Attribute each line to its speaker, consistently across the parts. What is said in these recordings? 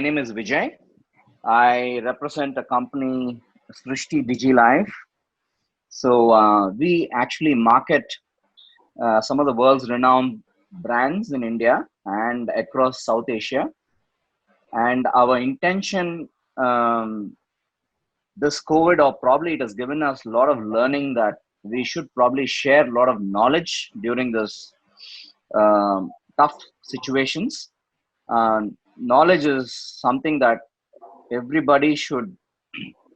Speaker 1: my name is Vijay. I represent a company, Srishti DigiLife. We actually market some of the world's renowned brands in India and across South Asia. And our intention, this COVID, or probably it has given us a lot of learning that we should probably share a lot of knowledge during this tough situations. Knowledge is something that everybody should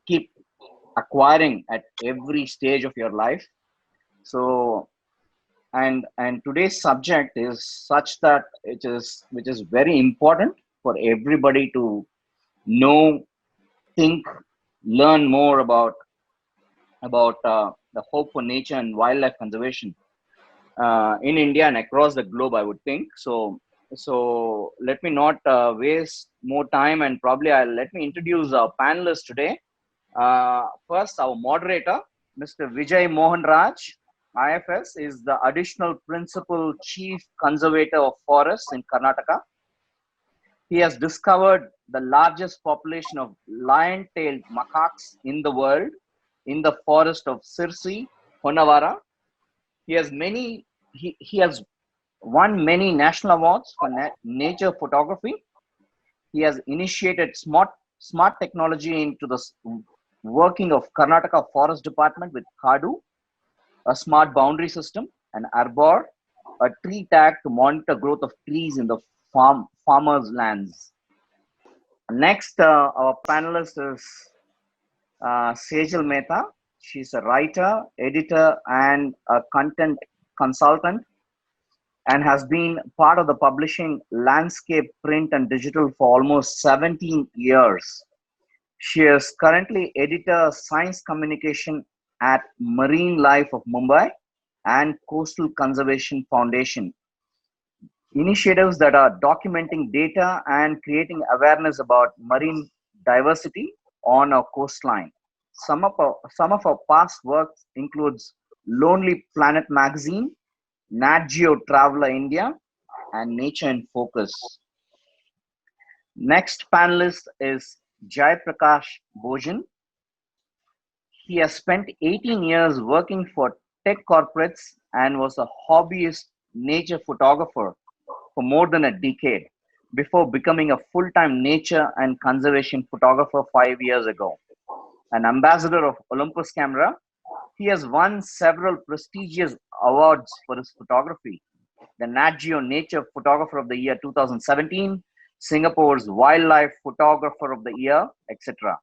Speaker 1: keep acquiring at every stage of your life. So, and today's subject is such that which is very important for everybody to know, think, learn more about the hope for nature and wildlife conservation in India and across the globe, I would think. So let me not waste more time, and probably let me introduce our panelists today. First, our moderator, Mr. Vijay Mohan Raj, IFS, is the additional principal chief conservator of forests in Karnataka. He has discovered the largest population of lion-tailed macaques in the world in the forest of Sirsi, Honavara. He has won many national awards for nature photography. He has initiated smart technology into the working of Karnataka Forest Department with Kadu, a smart boundary system, an arbor, a tree tag to monitor growth of trees in the farmers' lands. Next, our panelist is Sejal Mehta. She's a writer, editor, and a content consultant, and has been part of the publishing landscape, print, and digital for almost 17 years. She is currently editor science communication at Marine Life of Mumbai and Coastal Conservation Foundation. Initiatives that are documenting data and creating awareness about marine diversity on our coastline. Some of our past works includes Lonely Planet magazine, Nat Geo Traveler India, and Nature in Focus. Next panelist is Jaiprakash Bhojan. He has spent 18 years working for tech corporates and was a hobbyist nature photographer for more than a decade before becoming a full-time nature and conservation photographer 5 years ago. An ambassador of Olympus Camera, he has won several prestigious awards for his photography. The Nat Geo Nature Photographer of the Year 2017, Singapore's Wildlife Photographer of the Year, etc.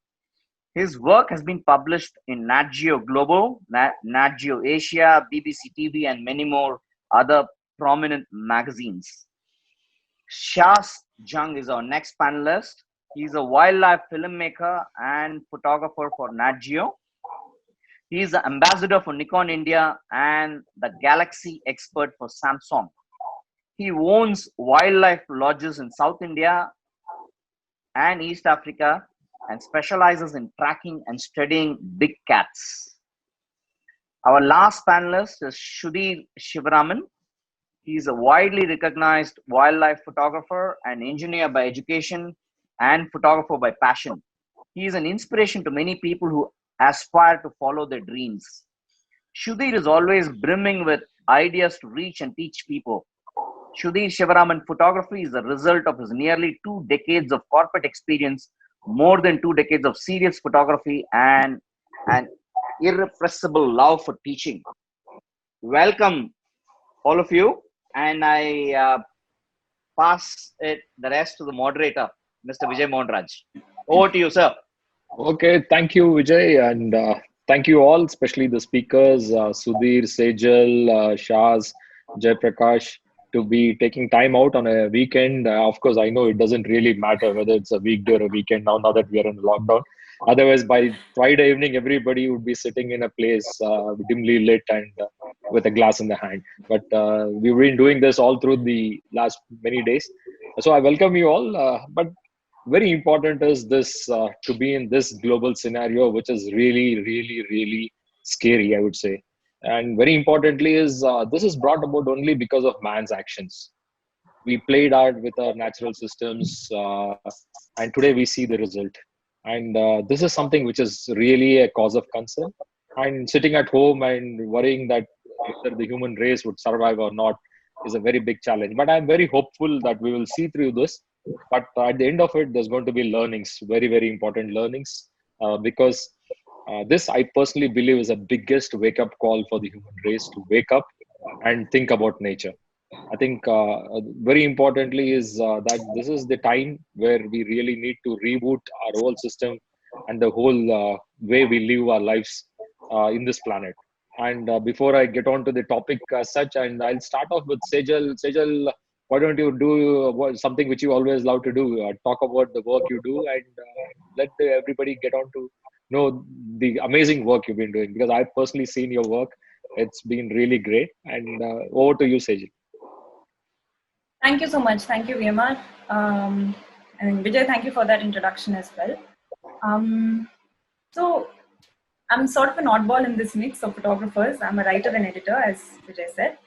Speaker 1: His work has been published in Nat Geo Global, Nat Geo Asia, BBC TV, and many more other prominent magazines. Shaaz Jung is our next panelist. He's a wildlife filmmaker and photographer for Nat Geo. He is the ambassador for Nikon India and the Galaxy expert for Samsung. He owns wildlife lodges in South India and East Africa and specializes in tracking and studying big cats. Our last panelist is Sudhir Shivaram. He is a widely recognized wildlife photographer and engineer by education and photographer by passion. He is an inspiration to many people who aspire to follow their dreams. Sudhir is always brimming with ideas to reach and teach people. Sudhir Shivaraman photography is the result of his nearly 2 decades of corporate experience, more than 2 decades of serious photography, and an irrepressible love for teaching. Welcome, all of you, and I pass the rest to the moderator, Mr. Vijay Mohan Raj. Over to you, sir.
Speaker 2: Okay, thank you, Vijay, and thank you all, especially the speakers, Sudhir, Sejal, Shaaz, Jaiprakash, to be taking time out on a weekend. Of course, I know it doesn't really matter whether it's a weekday or a weekend now that we are in lockdown. Otherwise, by Friday evening, everybody would be sitting in a place dimly lit and with a glass in the hand. But we've been doing this all through the last many days. So I welcome you all. But very important is this to be in this global scenario, which is really, really, really scary, I would say. And very importantly is this is brought about only because of man's actions. We played art with our natural systems, and today we see the result. And this is something which is really a cause of concern. And sitting at home and worrying that whether the human race would survive or not is a very big challenge. But I'm very hopeful that we will see through this. But at the end of it, there's going to be learnings, very, very important learnings, because this I personally believe is the biggest wake up call for the human race to wake up and think about nature. I think very importantly is that this is the time where we really need to reboot our whole system and the whole way we live our lives in this planet. And before I get on to the topic as such, and I'll start off with Sejal. Sejal, why don't you do something which you always love to do? Talk about the work you do, and let everybody get on to know the amazing work you've been doing. Because I've personally seen your work; it's been really great. And over to you, Sejal.
Speaker 3: Thank you so much. Thank you, Vimar. And Vijay, thank you for that introduction as well. So I'm sort of an oddball in this mix of photographers. I'm a writer and editor, as Vijay said.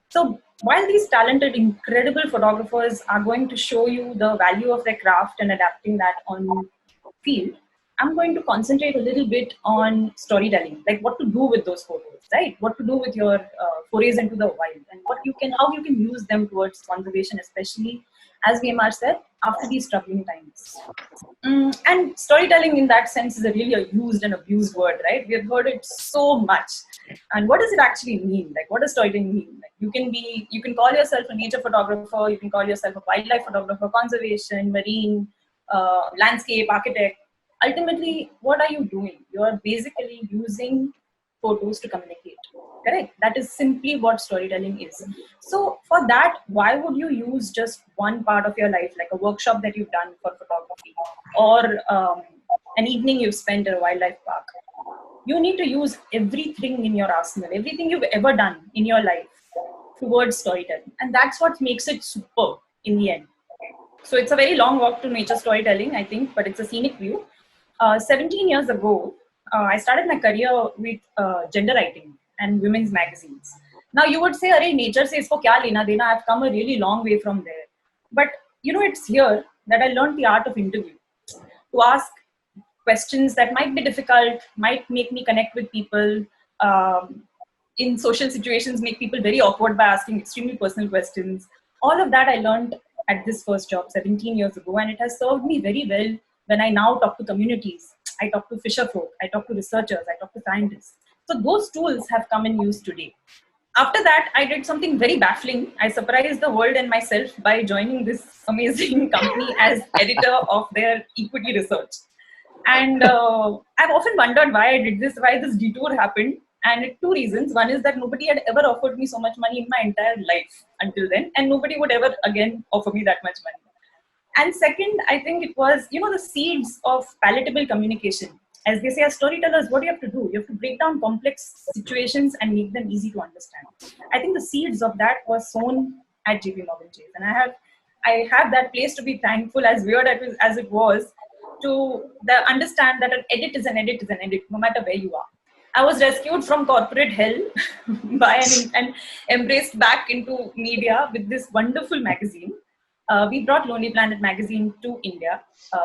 Speaker 3: So while these talented, incredible photographers are going to show you the value of their craft and adapting that on field, I'm going to concentrate a little bit on storytelling, like what to do with those photos, right? What to do with your forays into the wild, and how you can use them towards conservation, especially as VMR said, after these troubling times. And storytelling in that sense is a really a used and abused word, right? We have heard it so much. And what does it actually mean? Like, what does storytelling mean? Like, you can call yourself a nature photographer, you can call yourself a wildlife photographer, conservation, marine, landscape, architect. Ultimately, what are you doing? You are basically using photos to communicate. Correct? That is simply what storytelling is. So for that, why would you use just one part of your life, like a workshop that you've done for photography, or an evening you've spent at a wildlife park? You need to use everything in your arsenal, everything you've ever done in your life towards storytelling. And that's what makes it super in the end. So it's a very long walk to nature storytelling, I think, but it's a scenic view. 17 years ago, I started my career with gender writing and women's magazines. Now you would say, "Arey, nature se isko kya lena dena?" I've come a really long way from there. But it's here that I learned the art of interview, to ask questions that might be difficult, might make me connect with people. In social situations, make people very awkward by asking extremely personal questions. All of that I learned at this first job 17 years ago, and it has served me very well when I now talk to communities. I talk to fisher folk, I talk to researchers, I talk to scientists. So those tools have come in use today. After that, I did something very baffling. I surprised the world and myself by joining this amazing company as editor of their equity research. And I've often wondered why I did this, why this detour happened. And two reasons. One is that nobody had ever offered me so much money in my entire life until then, and nobody would ever again offer me that much money. And second, I think it was, the seeds of palatable communication. As they say, as storytellers, what do you have to do? You have to break down complex situations and make them easy to understand. I think the seeds of that were sown at JP Morgan Chase. And I have that place to be thankful, as weird as it was, to understand that an edit is an edit is an edit, no matter where you are. I was rescued from corporate hell and embraced back into media with this wonderful magazine. We brought Lonely Planet magazine to India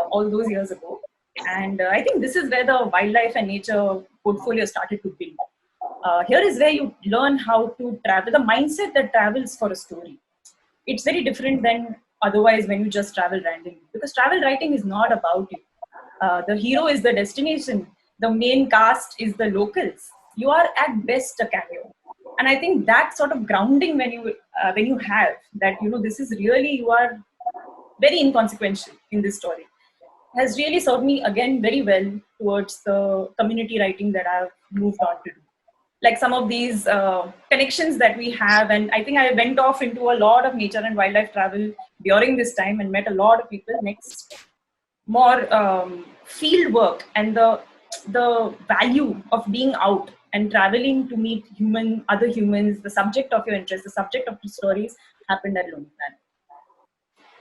Speaker 3: all those years ago. And I think this is where the wildlife and nature portfolio started to build. Here is where you learn how to travel, the mindset that travels for a story. It's very different than otherwise when you just travel randomly. Because travel writing is not about you. The hero is the destination. The main cast is the locals. You are at best a cameo. And I think that sort of grounding when you have that, this is really, you are very inconsequential in this story, has really served me again very well towards the community writing that I've moved on to do. Like some of these connections that we have, and I think I went off into a lot of nature and wildlife travel during this time and met a lot of people. Next, more field work and the value of being out and traveling to meet other humans, the subject of your interest, the subject of the stories, happened at Lonely Planet.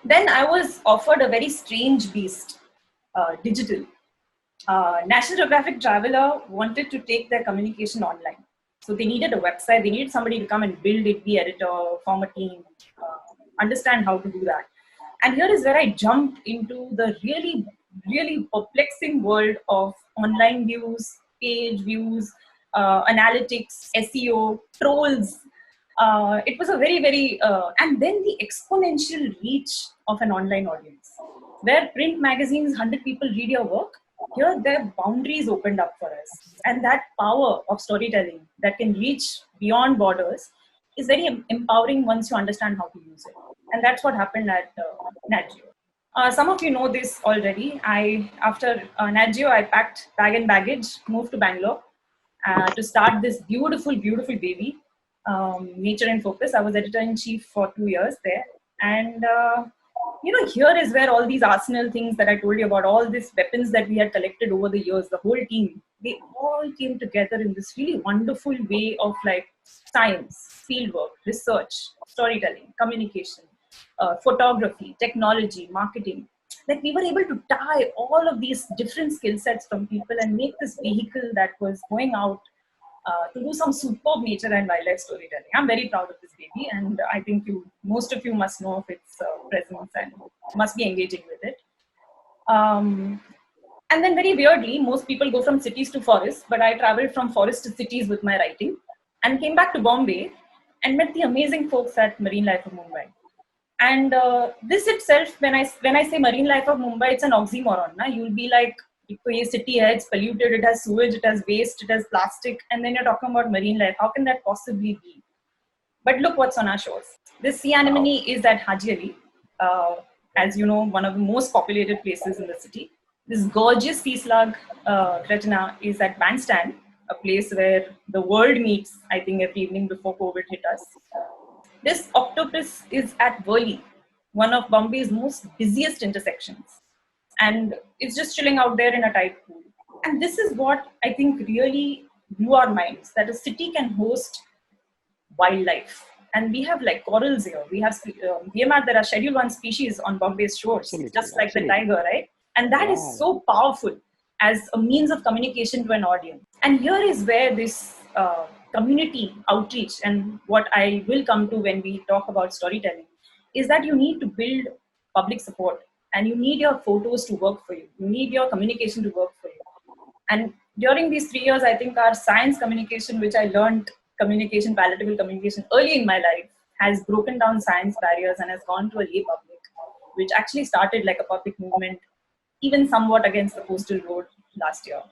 Speaker 3: Then I was offered a very strange beast, digital. National Geographic Traveler wanted to take their communication online. So they needed a website. They needed somebody to come and build it, be editor, form a team, understand how to do that. And here is where I jumped into the really, really perplexing world of online views, page views, analytics, SEO, trolls. It was a very, very, and then the exponential reach of an online audience. Where print magazines, 100 people read your work, here their boundaries opened up for us. And that power of storytelling that can reach beyond borders is very empowering once you understand how to use it. And that's what happened at Nat Geo. Some of you know this already. After Nat Geo, I packed bag and baggage, moved to Bangalore to start this beautiful, beautiful baby, Nature in Focus. I was editor-in-chief for 2 years there. And, here is where all these arsenal things that I told you about, all these weapons that we had collected over the years, the whole team, they all came together in this really wonderful way of like science, fieldwork, research, storytelling, communication, photography, technology, marketing. Like we were able to tie all of these different skill sets from people and make this vehicle that was going out to do some superb nature and wildlife storytelling. I'm very proud of this baby, and I think most of you must know of its presence and must be engaging with it. And then very weirdly, most people go from cities to forests, but I traveled from forest to cities with my writing and came back to Bombay and met the amazing folks at Marine Life of Mumbai. And this itself, when I say Marine Life of Mumbai, it's an oxymoron. Na? You'll be like, this city hai, it's polluted, it has sewage, it has waste, it has plastic, and then you're talking about marine life. How can that possibly be? But look what's on our shores. This sea anemone is at Haji Ali, as you know, one of the most populated places in the city. This gorgeous sea slug, Cretina, is at Bandstand, a place where the world meets, I think, every evening before COVID hit us. This octopus is at Worli, one of Bombay's most busiest intersections. And it's just chilling out there in a tide pool. And this is what I think really blew our minds, that a city can host wildlife. And we have like corals here. We have VMR, there are Schedule 1 species on Bombay's shores, just like the tiger, right? And that is so powerful as a means of communication to an audience. And here is where this community outreach, and what I will come to when we talk about storytelling, is that you need to build public support, and you need your photos to work for you. You need your communication to work for you. And during these 3 years, I think our science communication, which I learned communication, palatable communication early in my life, has broken down science barriers and has gone to a lay public, which actually started like a public movement, even somewhat against the coastal road last year.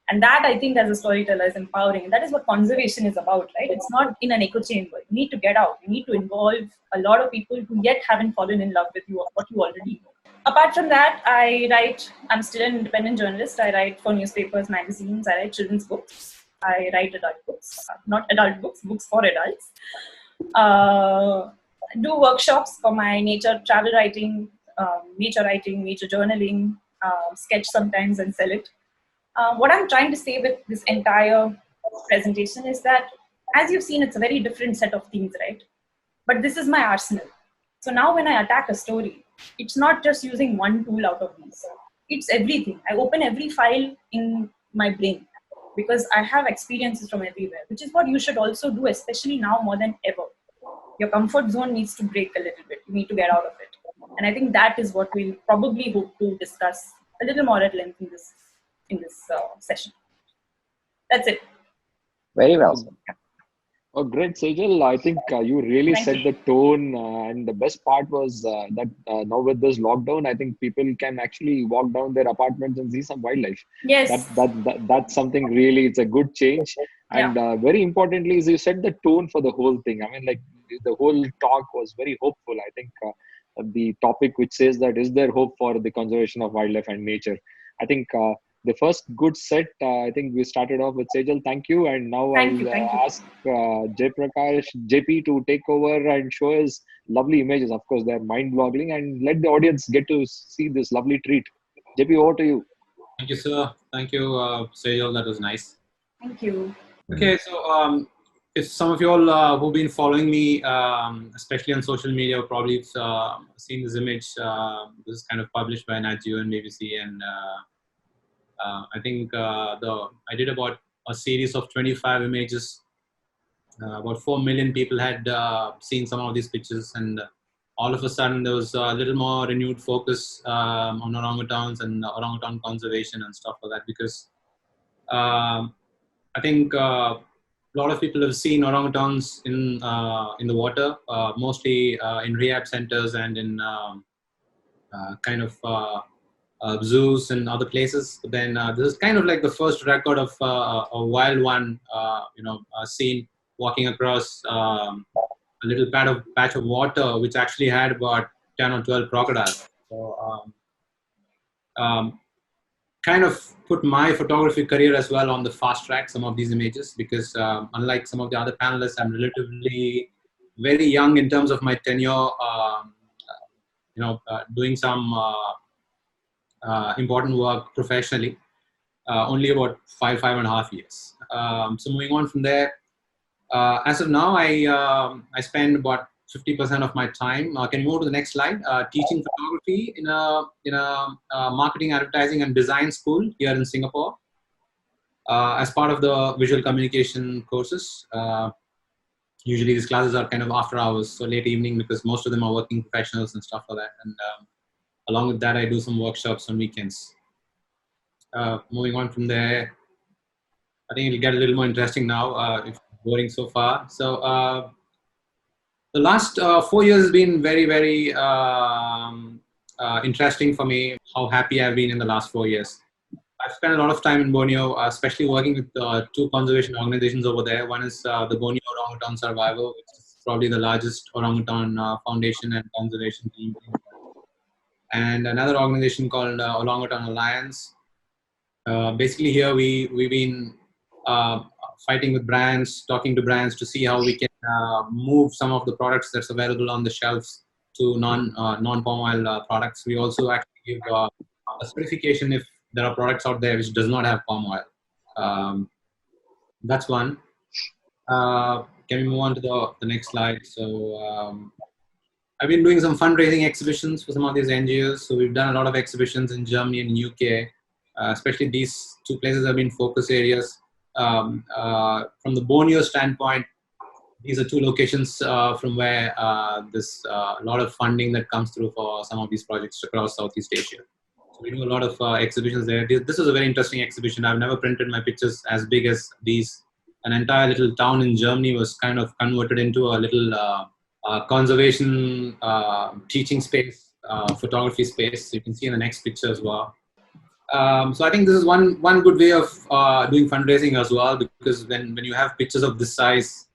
Speaker 3: And that, I think, as a storyteller, is empowering. And that is what conservation is about, right? It's not in an echo chamber. You need to get out. You need to involve a lot of people who yet haven't fallen in love with you or what you already know. Apart from that, I'm still an independent journalist. I write for newspapers, magazines. I write children's books. I write adult books, not adult books, books for adults. Do workshops for my nature travel writing, nature journaling, sketch sometimes and sell it. What I'm trying to say with this entire presentation is that, as you've seen, it's a very different set of themes, right? But this is my arsenal. So now when I attack a story, it's not just using one tool out of these. It's everything. I open every file in my brain because I have experiences from everywhere, which is what you should also do, especially now more than ever. Your comfort zone needs to break a little bit. You need to get out of it. And I think that is what we'll probably hope to discuss a little more at length in this session. That's it.
Speaker 1: Very well.
Speaker 2: Oh, great, Sejal. I think you really
Speaker 3: Thank
Speaker 2: set
Speaker 3: you.
Speaker 2: the tone. And the best part was that now with this lockdown, I think people can actually walk down their apartments and see some wildlife.
Speaker 3: Yes.
Speaker 2: That's something really, it's a good change. And very importantly, is you set the tone for the whole thing. I mean, like the whole talk was very hopeful. I think the topic which says that, is there hope for the conservation of wildlife and nature? I think the first good set, I think we started off with Sejal. Thank you. And now
Speaker 3: Thank you.
Speaker 2: ask Jaiprakash, JP, to take over and show us lovely images. Of course, they're mind-boggling, and let the audience get to see this lovely treat. JP, over to you.
Speaker 4: Thank you, sir. Thank you, Sejal. That was nice.
Speaker 3: Thank you.
Speaker 4: Okay, so if some of you all who've been following me, especially on social media, have probably seen this image. This is kind of published by Nat Geo and BBC, and I think I did about a series of 25 images about 4 million people had seen some of these pictures, and all of a sudden there was a little more renewed focus on orangutans and orangutan conservation and stuff like that, because I think a lot of people have seen orangutans in the water, mostly in rehab centers and in kind of zoos and other places. But then this is kind of like the first record of a wild one, seen walking across a little patch of water, which actually had about 10 or 12 crocodiles. So kind of put my photography career as well on the fast track, some of these images, because unlike some of the other panelists, I'm relatively very young in terms of my tenure, doing some important work professionally, only about 5.5 years. So moving on from there, as of now, I spend about 50% of my time. Can you move to the next slide? Teaching photography in a marketing, advertising, and design school here in Singapore, as part of the visual communication courses. Usually these classes are kind of after hours, so late evening, because most of them are working professionals and stuff like that. And along with that, I do some workshops on weekends. Moving on from there, I think it'll get a little more interesting now, if boring so far. So the last 4 years has been very, very interesting for me, how happy I've been in the last 4 years. I've spent a lot of time in Borneo, especially working with two conservation organizations over there. One is the Borneo Orangutan Survival, which is probably the largest orangutan foundation and conservation team in the world. And another organization called Orangutan Alliance. Basically here we've been fighting with brands, talking to brands to see how we can move some of the products that's available on the shelves to non palm oil products. We also actually give a certification if there are products out there which does not have palm oil. That's one. Can we move on to the next slide? So I've been doing some fundraising exhibitions for some of these NGOs. So we've done a lot of exhibitions in Germany and UK. Especially these two places have been focus areas. From the Borneo standpoint, these are two locations from where there's a lot of funding that comes through for some of these projects across Southeast Asia. So we do a lot of exhibitions there. This was a very interesting exhibition. I've never printed my pictures as big as these. An entire little town in Germany was kind of converted into a little conservation teaching space, photography space. You can see in the next picture as well. So I think this is one good way of doing fundraising as well, because when you have pictures of this size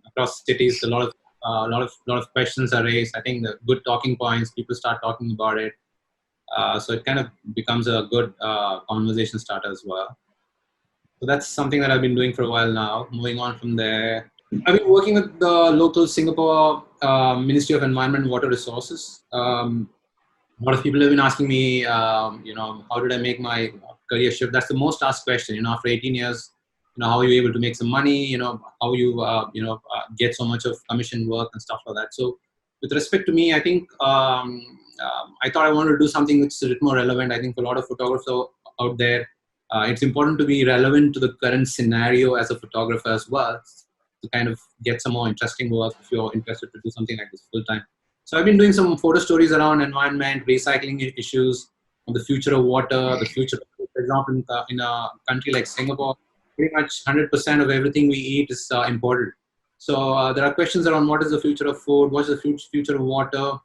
Speaker 4: across cities, a lot of questions are raised. I think the good talking points, people start talking about it. So it kind of becomes a good conversation starter as well. So that's something that I've been doing for a while now. Moving on from there, I've been working with the local Singapore Ministry of Environment and Water Resources. A lot of people have been asking me, how did I make my career shift? That's the most asked question. After 18 years, how are you able to make some money? How you, get so much of commission work and stuff like that. So, with respect to me, I think I thought I wanted to do something which is a bit more relevant. I think for a lot of photographers out there, it's important to be relevant to the current scenario as a photographer as well, to kind of get some more interesting work if you're interested to do something like this full time. So I've been doing some photo stories around environment, recycling issues, the future of water, the future, for example, in a country like Singapore, pretty much 100% of everything we eat is imported. So there are questions around what is the future of food, what is the future of water.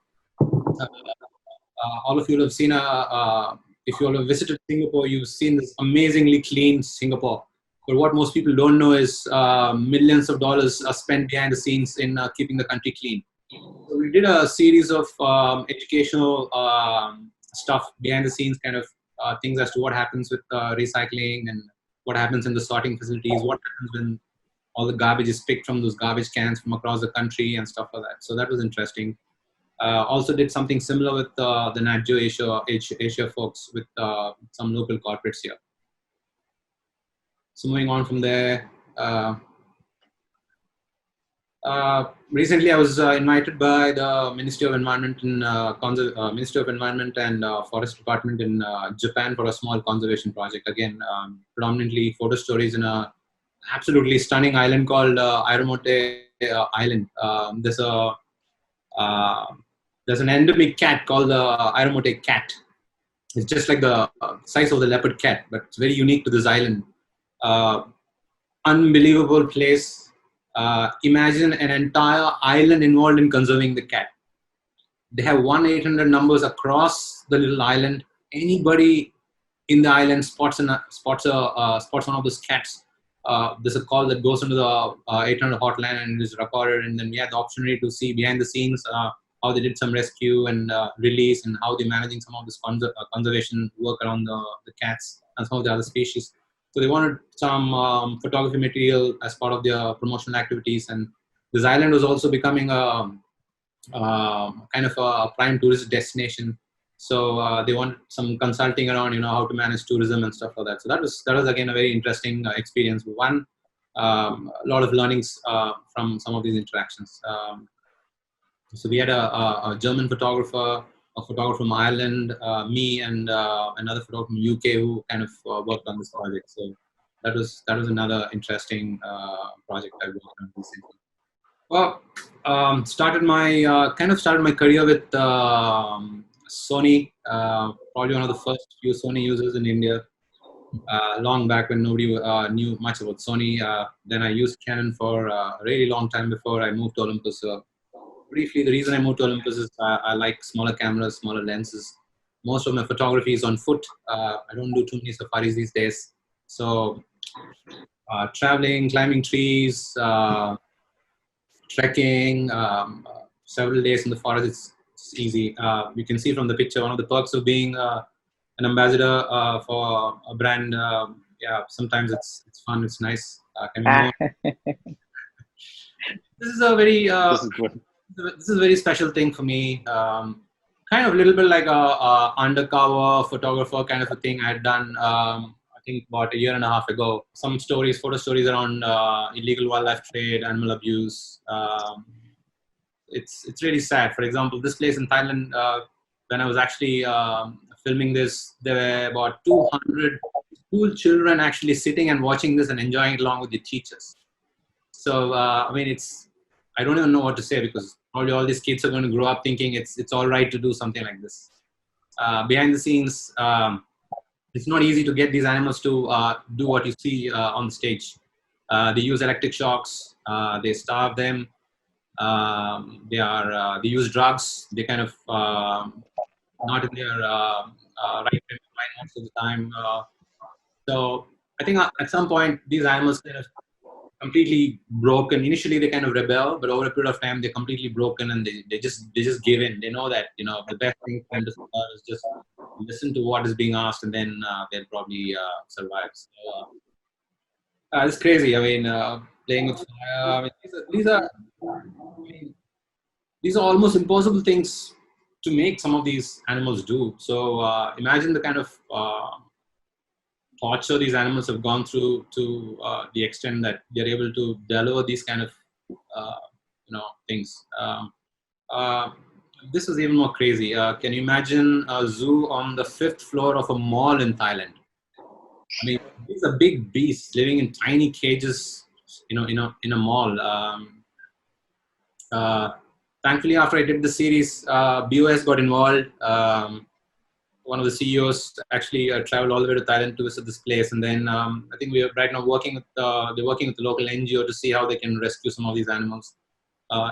Speaker 4: All of you have seen, if you all have visited Singapore, you've seen this amazingly clean Singapore. But what most people don't know is millions of dollars are spent behind the scenes in keeping the country clean. So we did a series of educational stuff behind the scenes, kind of things as to what happens with recycling and what happens in the sorting facilities, what happens when all the garbage is picked from those garbage cans from across the country and stuff like that. So that was interesting. Also did something similar with the Nat Geo Asia folks with some local corporates here. So moving on from there, recently I was invited by the Ministry of Environment and Forest Department in Japan for a small conservation project. Again, predominantly photo stories in a absolutely stunning island called Iramote Island. Uh, there's an endemic cat called the Iramote cat. It's just like the size of the leopard cat, but it's very unique to this island. Uh, Unbelievable place. Imagine an entire island involved in conserving the cat. They have 1-800 numbers across the little island. Anybody in the island spots one of those cats. There's a call that goes into the 800 hotline and is recorded, and then we had the opportunity to see behind the scenes how they did some rescue and release, and how they're managing some of this conservation work around the cats and some of the other species. So they wanted some photography material as part of their promotional activities, and this island was also becoming a kind of a prime tourist destination. So they want some consulting around, how to manage tourism and stuff like that. So that was again a very interesting experience. One, a lot of learnings from some of these interactions. So we had a German photographer, a photographer from Ireland, me, and another photographer from UK who kind of worked on this project. So that was another interesting project I worked on recently. Well, started my career with Sony. Probably one of the first few Sony users in India. Long back when nobody knew much about Sony. Then I used Canon for a really long time before I moved to Olympus. Briefly, the reason I moved to Olympus is I like smaller cameras, smaller lenses. Most of my photography is on foot. I don't do too many safaris these days. So traveling, climbing trees, trekking, several days in the forest, it's easy. You can see from the picture, one of the perks of being an ambassador for a brand. Yeah, sometimes it's fun, it's nice. Can we move on? This is a very
Speaker 2: This is good.
Speaker 4: this is a very special thing for me. Kind of a little bit like a undercover photographer kind of a thing I had done. I think about a year and a half ago. Some stories, photo stories around illegal wildlife trade, animal abuse. It's really sad. For example, this place in Thailand, when I was actually filming this, there were about 200 school children actually sitting and watching this and enjoying it along with the teachers. So I mean, I don't even know what to say, because probably all these kids are going to grow up thinking it's all right to do something like this. Behind the scenes, it's not easy to get these animals to do what you see on the stage. They use electric shocks. They starve them. They use drugs. They kind of not in their right frame of mind most of the time. So I think at some point these animals kind of completely broken. Initially they kind of rebel, but over a period of time they're completely broken, and they just give in. They know that the best thing for them to survive is just listen to what is being asked, and then they'll probably survive. So, it's crazy. I mean, playing with fire. I mean, these are almost impossible things to make some of these animals do. So imagine the kind of torture these animals have gone through to the extent that they're able to deliver these kind of things. This is even more crazy. Can you imagine a zoo on the 5th floor of a mall in Thailand? I mean, these are big beasts living in tiny cages, in a mall. Thankfully, after I did the series, BOS got involved. One of the CEOs actually traveled all the way to Thailand to visit this place, and then I think we are right now they're working with the local NGO to see how they can rescue some of these animals.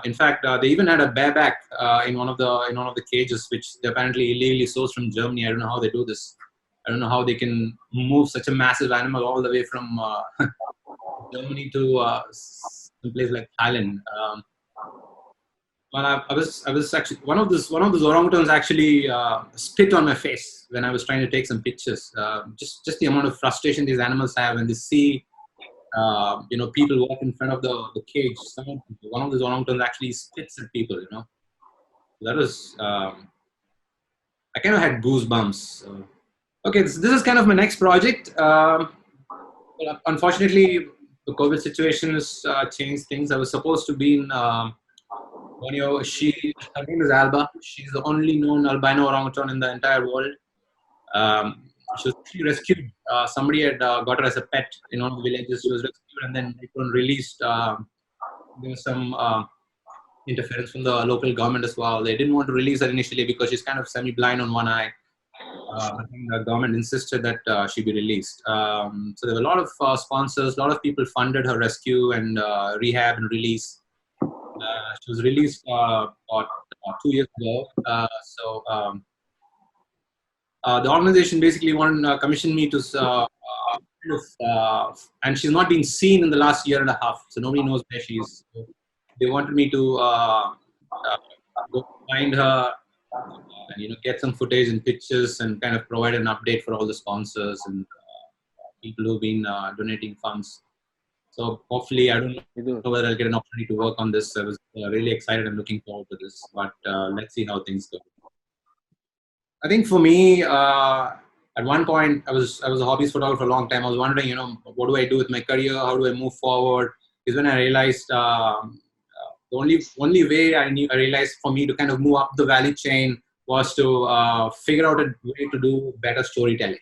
Speaker 4: In fact, they even had a bareback in one of the cages, which they apparently illegally sourced from Germany. I don't know how they do this. I don't know how they can move such a massive animal all the way from Germany to some place like Thailand. Well, I was actually one of those orangutans actually spit on my face when I was trying to take some pictures. Just the amount of frustration these animals have when they see people walk in front of the cage. One of those orangutans actually spits at people. That was I kind of had goosebumps. Okay, this is kind of my next project. Unfortunately, the COVID situation has changed things. I was supposed to be in Borneo. Her name is Alba. She's the only known albino orangutan in the entire world. She was actually rescued. Somebody had got her as a pet in one of the villages. She was rescued and then it was released. There was some interference from the local government as well. They didn't want to release her initially because she's kind of semi-blind on one eye. But then the government insisted that she be released. So there were a lot of sponsors, a lot of people funded her rescue and rehab and release. She was released about 2 years ago. The organization basically commissioned me to and she's not been seen in the last year and a half, so nobody knows where she is. So they wanted me to go find her and get some footage and pictures and kind of provide an update for all the sponsors and people who've been donating funds. So hopefully, I don't know whether I'll get an opportunity to work on this. I was really excited and looking forward to this, but let's see how things go. I think for me, at one point, I was a hobbyist photographer for a long time. I was wondering, what do I do with my career? How do I move forward? Is when I realized the only way I realized for me to kind of move up the value chain was to figure out a way to do better storytelling.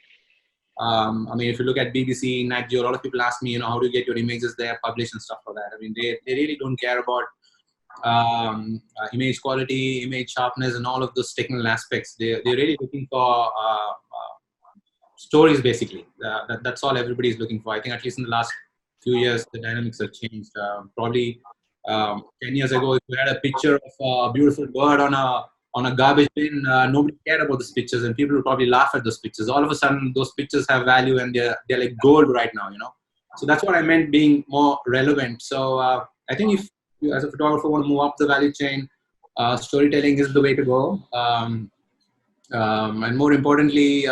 Speaker 4: I mean, if you look at BBC, Nat Geo, a lot of people ask me, how do you get your images there, published and stuff like that. I mean, they really don't care about image quality, image sharpness, and all of those technical aspects. They're really looking for stories, basically. That's all everybody is looking for. I think at least in the last few years, the dynamics have changed. Probably 10 years ago, if you had a picture of a beautiful bird on a garbage bin, nobody cared about those pictures, and people would probably laugh at those pictures. All of a sudden, those pictures have value, and they're like gold right now. So that's what I meant being more relevant. So I think if you, as a photographer, want to move up the value chain, storytelling is the way to go. And more importantly,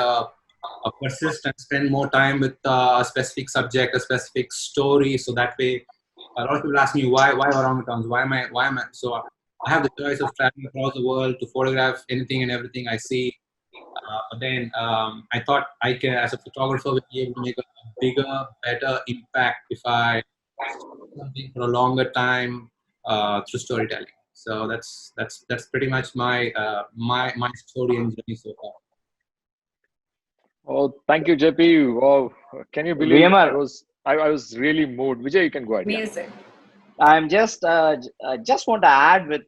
Speaker 4: persist and spend more time with a specific subject, a specific story. So that way, a lot of people ask me why orangutans? Why am I? So I have the choice of traveling across the world to photograph anything and everything I see. But then I thought I can, as a photographer, would be able to make a bigger, better impact if I do something for a longer time through storytelling. So that's pretty much my my story and journey so far.
Speaker 2: Oh, thank you, JP. Wow, can you believe
Speaker 1: VMR.
Speaker 2: I was really moved. Vijay, you can go ahead.
Speaker 3: Amazing.
Speaker 1: I'm just want to add with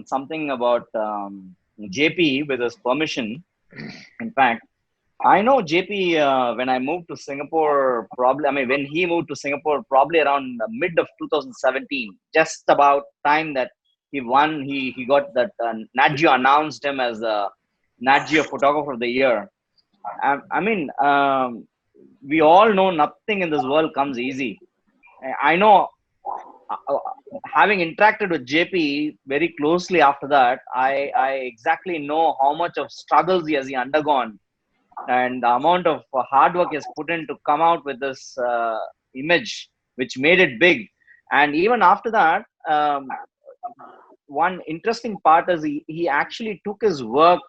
Speaker 1: something about JP with his permission. In fact, I know JP when I moved to Singapore, when he moved to Singapore, probably around the mid of 2017, just about time that he won, he got that Nat Geo announced him as the Nat Geo Photographer of the Year. We all know nothing in this world comes easy. I know, having interacted with JP very closely after that, I exactly know how much of struggles he has undergone and the amount of hard work he has put in to come out with this image, which made it big. And even after that, one interesting part is he actually took his work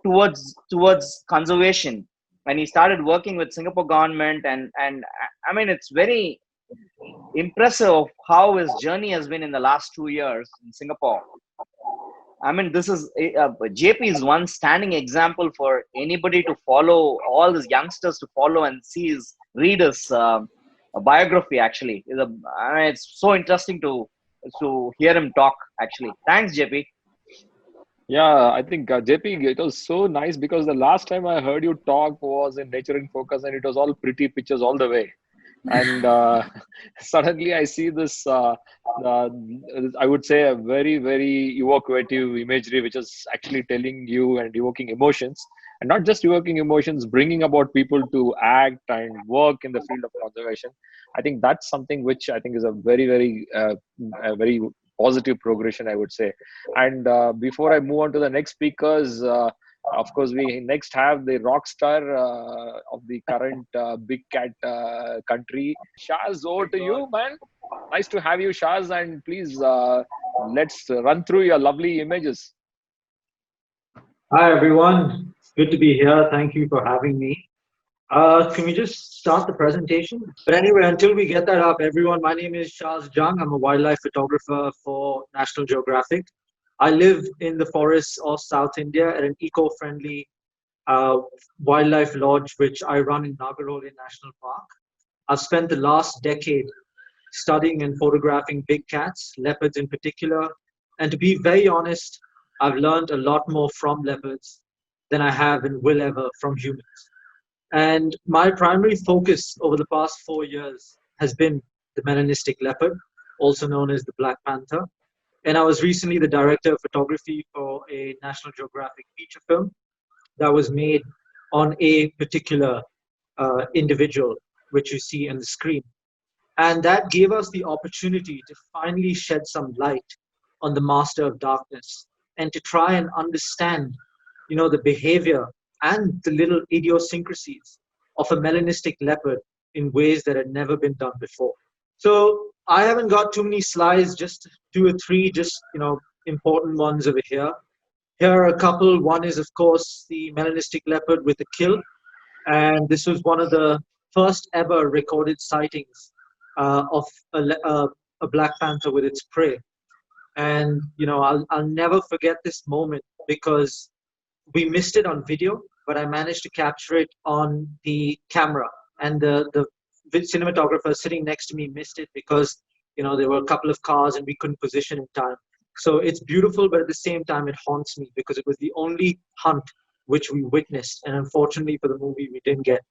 Speaker 1: towards conservation, and he started working with Singapore government, and I mean, it's very impressive of how his journey has been in the last 2 years in Singapore. I mean, this is JP is one standing example for anybody to follow, all these youngsters to follow and read his biography. Actually, it's so interesting to hear him talk. Actually, thanks, JP.
Speaker 2: Yeah, I think JP, it was so nice because the last time I heard you talk was in Nature in Focus, and it was all pretty pictures all the way. And suddenly I see this, I would say, a very, very evocative imagery, which is actually telling you and evoking emotions. And not just evoking emotions, bringing about people to act and work in the field of conservation. I think that's something which I think is a very, very, very positive progression, I would say. And before I move on to the next speakers, of course, we next have the rock star of the current big cat country. Shaaz, over to you, man. Nice to have you, Shaaz, and please let's run through your lovely images.
Speaker 5: Hi, everyone. It's good to be here. Thank you for having me. Can we just start the presentation? But anyway, until we get that up, everyone, my name is Shaaz Jung. I'm a wildlife photographer for National Geographic. I live in the forests of South India at an eco-friendly wildlife lodge, which I run in Nagarhole National Park. I've spent the last decade studying and photographing big cats, leopards in particular. And to be very honest, I've learned a lot more from leopards than I have and will ever from humans. And my primary focus over the past 4 years has been the melanistic leopard, also known as the Black Panther. And I was recently the director of photography for a National Geographic feature film that was made on a particular individual, which you see on the screen. And that gave us the opportunity to finally shed some light on the master of darkness and to try and understand, the behavior and the little idiosyncrasies of a melanistic leopard in ways that had never been done before. So I haven't got too many slides, just two or three, just, important ones over here. Here are a couple. One is, of course, the melanistic leopard with the kill. And this was one of the first ever recorded sightings of a black panther with its prey. And, I'll never forget this moment because we missed it on video, but I managed to capture it on the camera. And the cinematographer sitting next to me missed it because, there were a couple of cars and we couldn't position in time. So it's beautiful, but at the same time, it haunts me because it was the only hunt which we witnessed. And unfortunately for the movie, we didn't get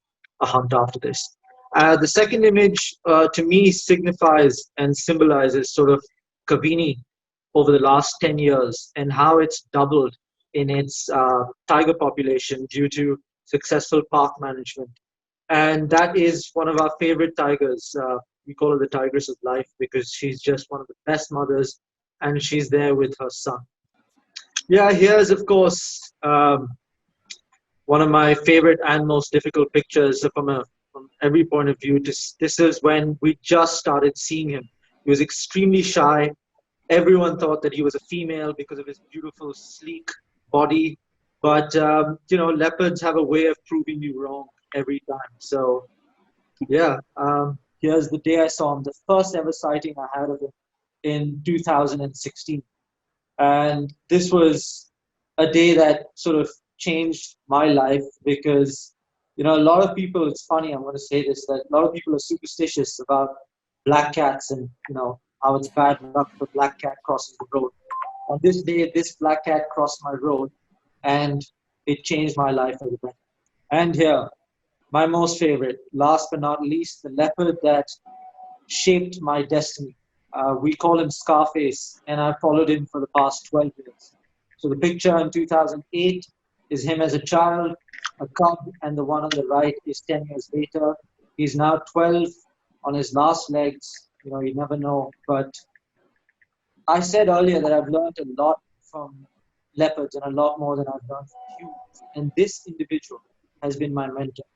Speaker 5: a hunt after this. The second image to me signifies and symbolizes sort of Kabini over the last 10 years and how it's doubled in its tiger population due to successful park management. And that is one of our favorite tigers. We call her the Tigress of Life because she's just one of the best mothers and she's there with her son. Yeah, here's, of course, one of my favorite and most difficult pictures from every point of view. This is when we just started seeing him. He was extremely shy. Everyone thought that he was a female because of his beautiful, sleek body. But, leopards have a way of proving you wrong every time. So, yeah, here's the day I saw him, the first ever sighting I had of him in 2016. And this was a day that sort of changed my life because, a lot of people, it's funny, I'm going to say this, that a lot of people are superstitious about black cats and, how it's bad luck if a black cat crosses the road. On this day, this black cat crossed my road and it changed my life for the better. And here, my most favorite, last but not least, the leopard that shaped my destiny. We call him Scarface, and I followed him for the past 12 years. So the picture in 2008 is him as a child, a cub, and the one on the right is 10 years later. He's now 12 on his last legs. You never know. But I said earlier that I've learned a lot from leopards and a lot more than I've learned from humans. And this individual has been my mentor.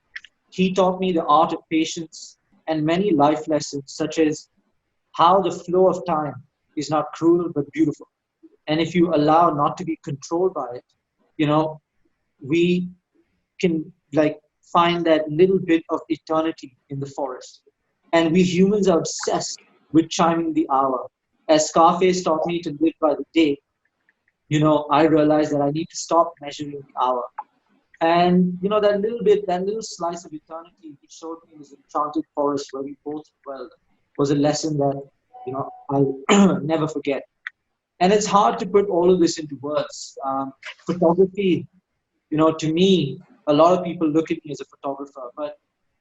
Speaker 5: He taught me the art of patience and many life lessons, such as how the flow of time is not cruel but beautiful. And if you allow not to be controlled by it, we can find that little bit of eternity in the forest. And we humans are obsessed with chiming the hour. As Scarface taught me to live by the day, I realized that I need to stop measuring the hour. And, that little slice of eternity he showed me in this enchanted forest where we both dwelled was a lesson that, I'll never forget. And it's hard to put all of this into words. Photography, to me, a lot of people look at me as a photographer, but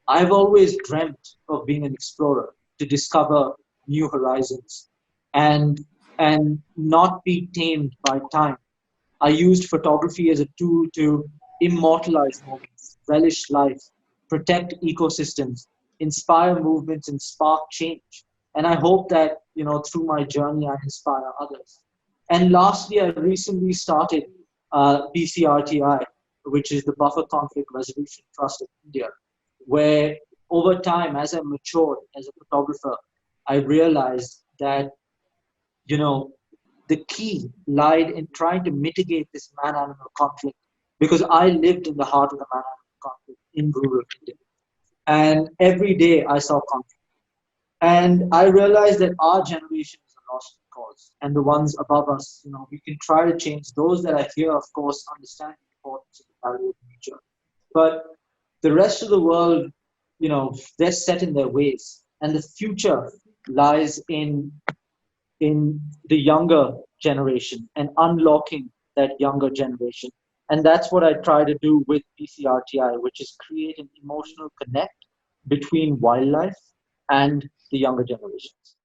Speaker 5: I've always dreamt of being an explorer, to discover new horizons and not be tamed by time. I used photography as a tool to immortalize moments, relish life, protect ecosystems, inspire movements, and spark change. And I hope that, through my journey, I inspire others. And lastly, I recently started BCRTI, which is the Buffer Conflict Resolution Trust of India, where over time, as I matured as a photographer, I realized that, the key lied in trying to mitigate this man-animal conflict because I lived in the heart of the man-animal conflict in rural India. And every day I saw conflict. And I realized that our generation is a lost cause. And the ones above us, we can try to change. Those that are here, of course, understand the importance of the value of nature. But the rest of the world they're set in their ways, and the future lies in the younger generation and unlocking that younger generation. And that's what I try to do with BCRTI, which is create an emotional connect between wildlife and the younger generations.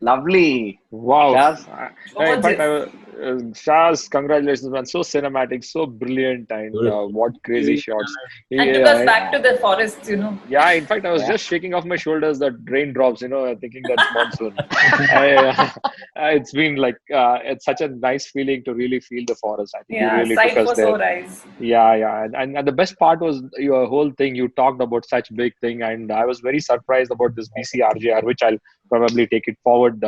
Speaker 1: Lovely.
Speaker 2: Wow.
Speaker 1: Shaz,
Speaker 2: In fact,
Speaker 3: Gorgeous.
Speaker 2: Shaz, congratulations, man. So cinematic, so brilliant, and
Speaker 4: Beautiful.
Speaker 2: what crazy shots.
Speaker 3: And took us
Speaker 2: Yeah,
Speaker 3: back to the forests.
Speaker 2: yeah, in fact, I was
Speaker 1: yeah.
Speaker 2: just shaking off my shoulders that raindrops, thinking that's monsoon. I, it's been like, it's such a nice feeling to really feel the forest. I think you
Speaker 3: Yeah,
Speaker 2: really took
Speaker 3: sight
Speaker 2: us
Speaker 3: for
Speaker 2: there.
Speaker 3: sore eyes.
Speaker 2: Yeah, yeah. And the best part was your whole thing. You talked about such big thing, and I was very surprised about this BCRGR, which I'll probably take it forward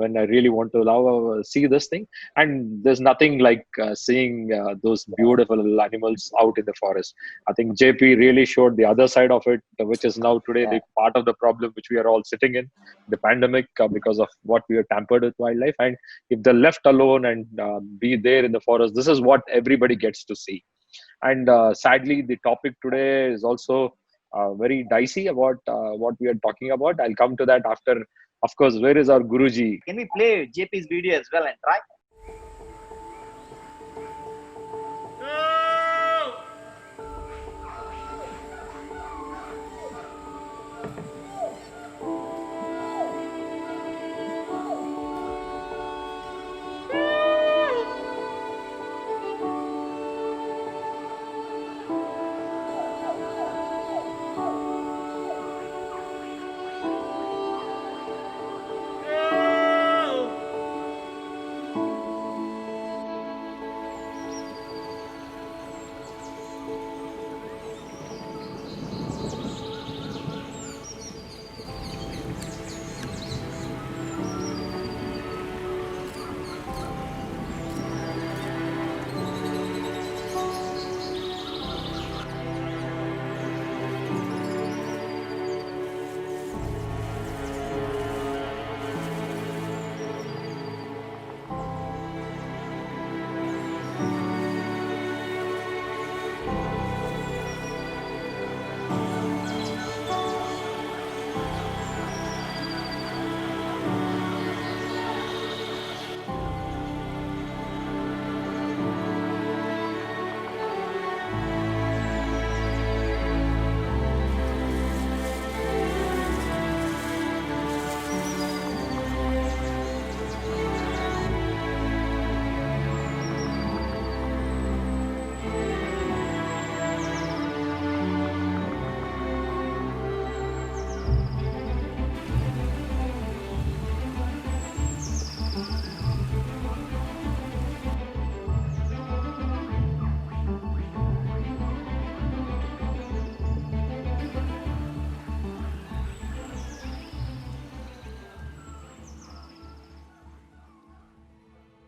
Speaker 2: when I really want to see this thing. And there's nothing like seeing those beautiful animals out in the forest. I think JP really showed the other side of it, which is now today
Speaker 1: Yeah.
Speaker 2: the part of the problem which we are all sitting in, the pandemic, because of what we are tampered with wildlife. And if they're left alone and be there in the forest, this is what everybody gets to see. And sadly, the topic today is also very dicey about what we are talking about. I'll come to that after. Of course, where is our Guruji?
Speaker 1: Can we play JP's video as well and try?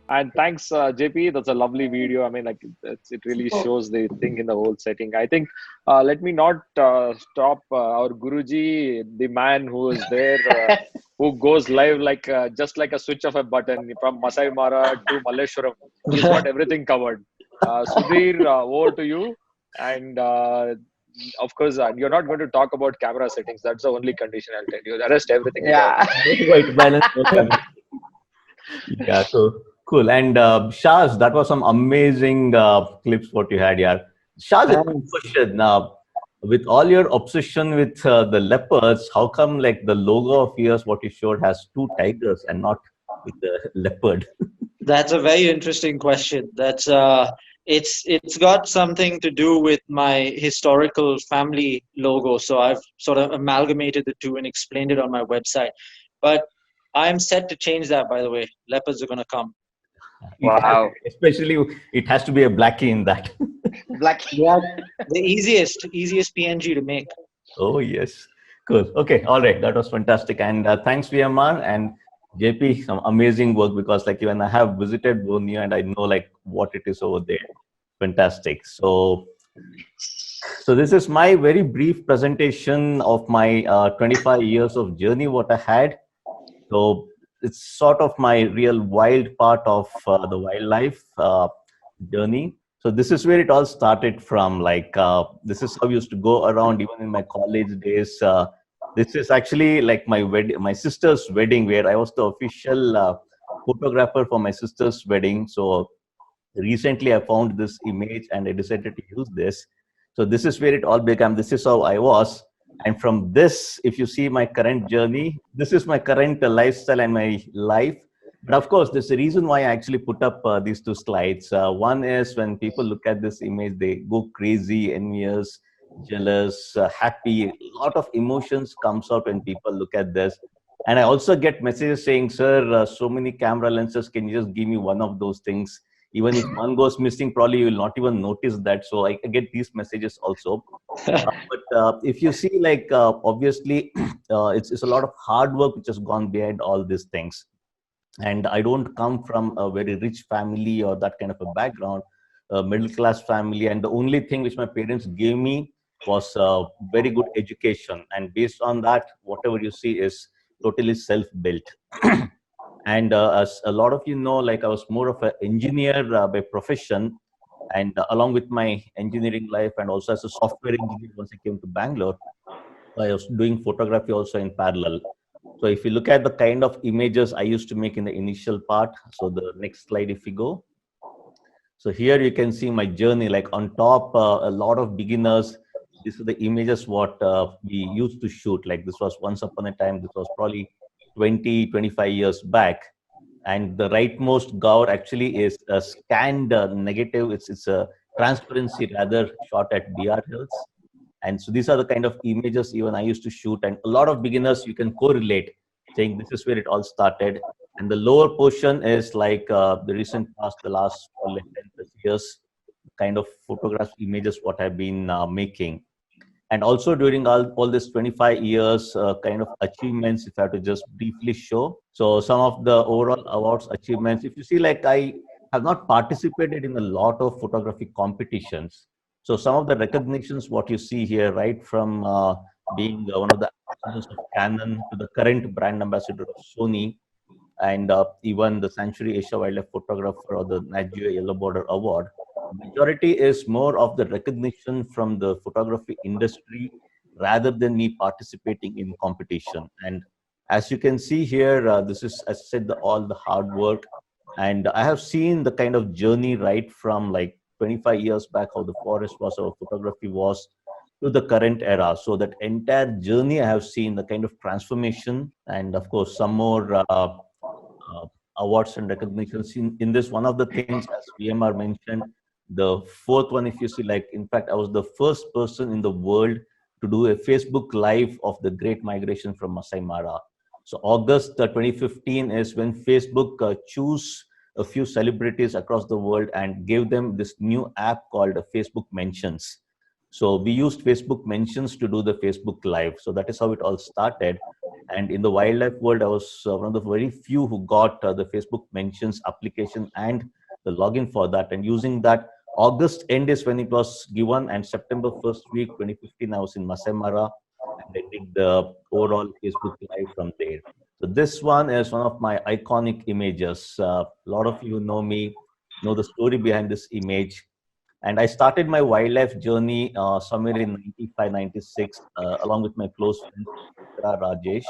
Speaker 2: And thanks, JP. That's a lovely video. I mean, like it really
Speaker 3: Superb.
Speaker 2: shows the thing in the whole setting. I think let me not stop our Guruji, the man who is there, who goes live like just like a switch of a button from Masai Mara to Malleshwaram. He's got everything covered. Sudhir, over to you. And of course, you're not going to talk about camera settings. That's the only condition I'll tell you. The rest, everything is
Speaker 1: Yeah.
Speaker 2: okay.
Speaker 6: No white balance, no camera. Yeah, so cool. And Shaz, that was some amazing clips what you had here. Shaz, a quick
Speaker 5: Thanks.
Speaker 6: question. With all your obsession with the leopards, how come like the logo of yours, what you showed, has two tigers and not with the leopard?
Speaker 5: That's a very interesting question. That's it's got something to do with my historical family logo. So I've sort of amalgamated the two and explained it on my website. But I'm set to change that, by the way. Leopards are gonna come.
Speaker 6: It has,
Speaker 1: Wow.
Speaker 6: especially it has to be a blackie in that.
Speaker 1: Black.
Speaker 5: Yeah, the easiest PNG to make.
Speaker 6: Oh yes, cool. Okay, all right, that was fantastic, and thanks VMR and JP, some amazing work because like even I have visited Borneo and I know like what it is over there. Fantastic. So this is my very brief presentation of my 25 years of journey what I had. So it's sort of my real wild part of the wildlife journey. So this is where it all started from. Like this is how I used to go around even in my college days. This is actually like my wedding, my sister's wedding, where I was the official photographer for my sister's wedding. So recently I found this image and I decided to use this. So this is where it all began. This is how I was. And from this, if you see my current journey, this is my current lifestyle and my life. But of course, there's a reason why I actually put up these two slides. One is when people look at this image, they go crazy, envious, jealous, happy. A lot of emotions comes out when people look at this. And I also get messages saying, sir, so many camera lenses, can you just give me one of those things? Even if one goes missing, probably you will not even notice that. So I get these messages also. But if you see, like, obviously, it's a lot of hard work which has gone behind all these things. And I don't come from a very rich family or that kind of a background, a middle class family. And the only thing which my parents gave me was very good education. And based on that, whatever you see is totally self built. And as a lot of you know, like I was more of an engineer by profession. And along with my engineering life and also as a software engineer, once I came to Bangalore, I was doing photography also in parallel. So if you look at the kind of images I used to make in the initial part, so the next slide if you go. So here you can see my journey, like on top, a lot of beginners, these are the images what we used to shoot. Like this was once upon a time, this was probably 20, 25 years back. And the rightmost Gaur actually is a scanned negative. It's a transparency rather shot at DR Hills. And so these are the kind of images even I used to shoot. And a lot of beginners, you can correlate saying this is where it all started. And the lower portion is like the recent past, the last like 10 plus years, kind of photographs, images, what I've been making. And also during all this 25 years, kind of achievements, if I have to just briefly show. So some of the overall awards achievements, if you see, like I have not participated in a lot of photography competitions. So some of the recognitions, what you see here, right from being one of the ambassadors of Canon to the current brand ambassador of Sony, and even the Sanctuary Asia Wildlife Photographer or the Nat Geo Yellow Border Award. Majority is more of the recognition from the photography industry rather than me participating in competition. And as you can see here, this is, as I said, all the hard work. And I have seen the kind of journey right from like 25 years back, how the forest was, how photography was, to the current era. So that entire journey, I have seen the kind of transformation, and of course, some more awards and recognitions. In this, one of the things, as VMR mentioned, the fourth one, if you see, like, in fact, I was the first person in the world to do a Facebook Live of the Great Migration from Masai Mara. So August 2015 is when Facebook chose a few celebrities across the world and gave them this new app called Facebook Mentions. So we used Facebook Mentions to do the Facebook Live. So that is how it all started. And in the wildlife world, I was one of the very few who got the Facebook mentions application and the login for that. And using that, August end is when it was given, and September 1st week, 2015, I was in Masai Mara, and I did the overall Facebook Live from there. So this one is one of my iconic images. A lot of you know me, know the story behind this image. And I started my wildlife journey somewhere in 95, 96, along with my close friend, Rajesh.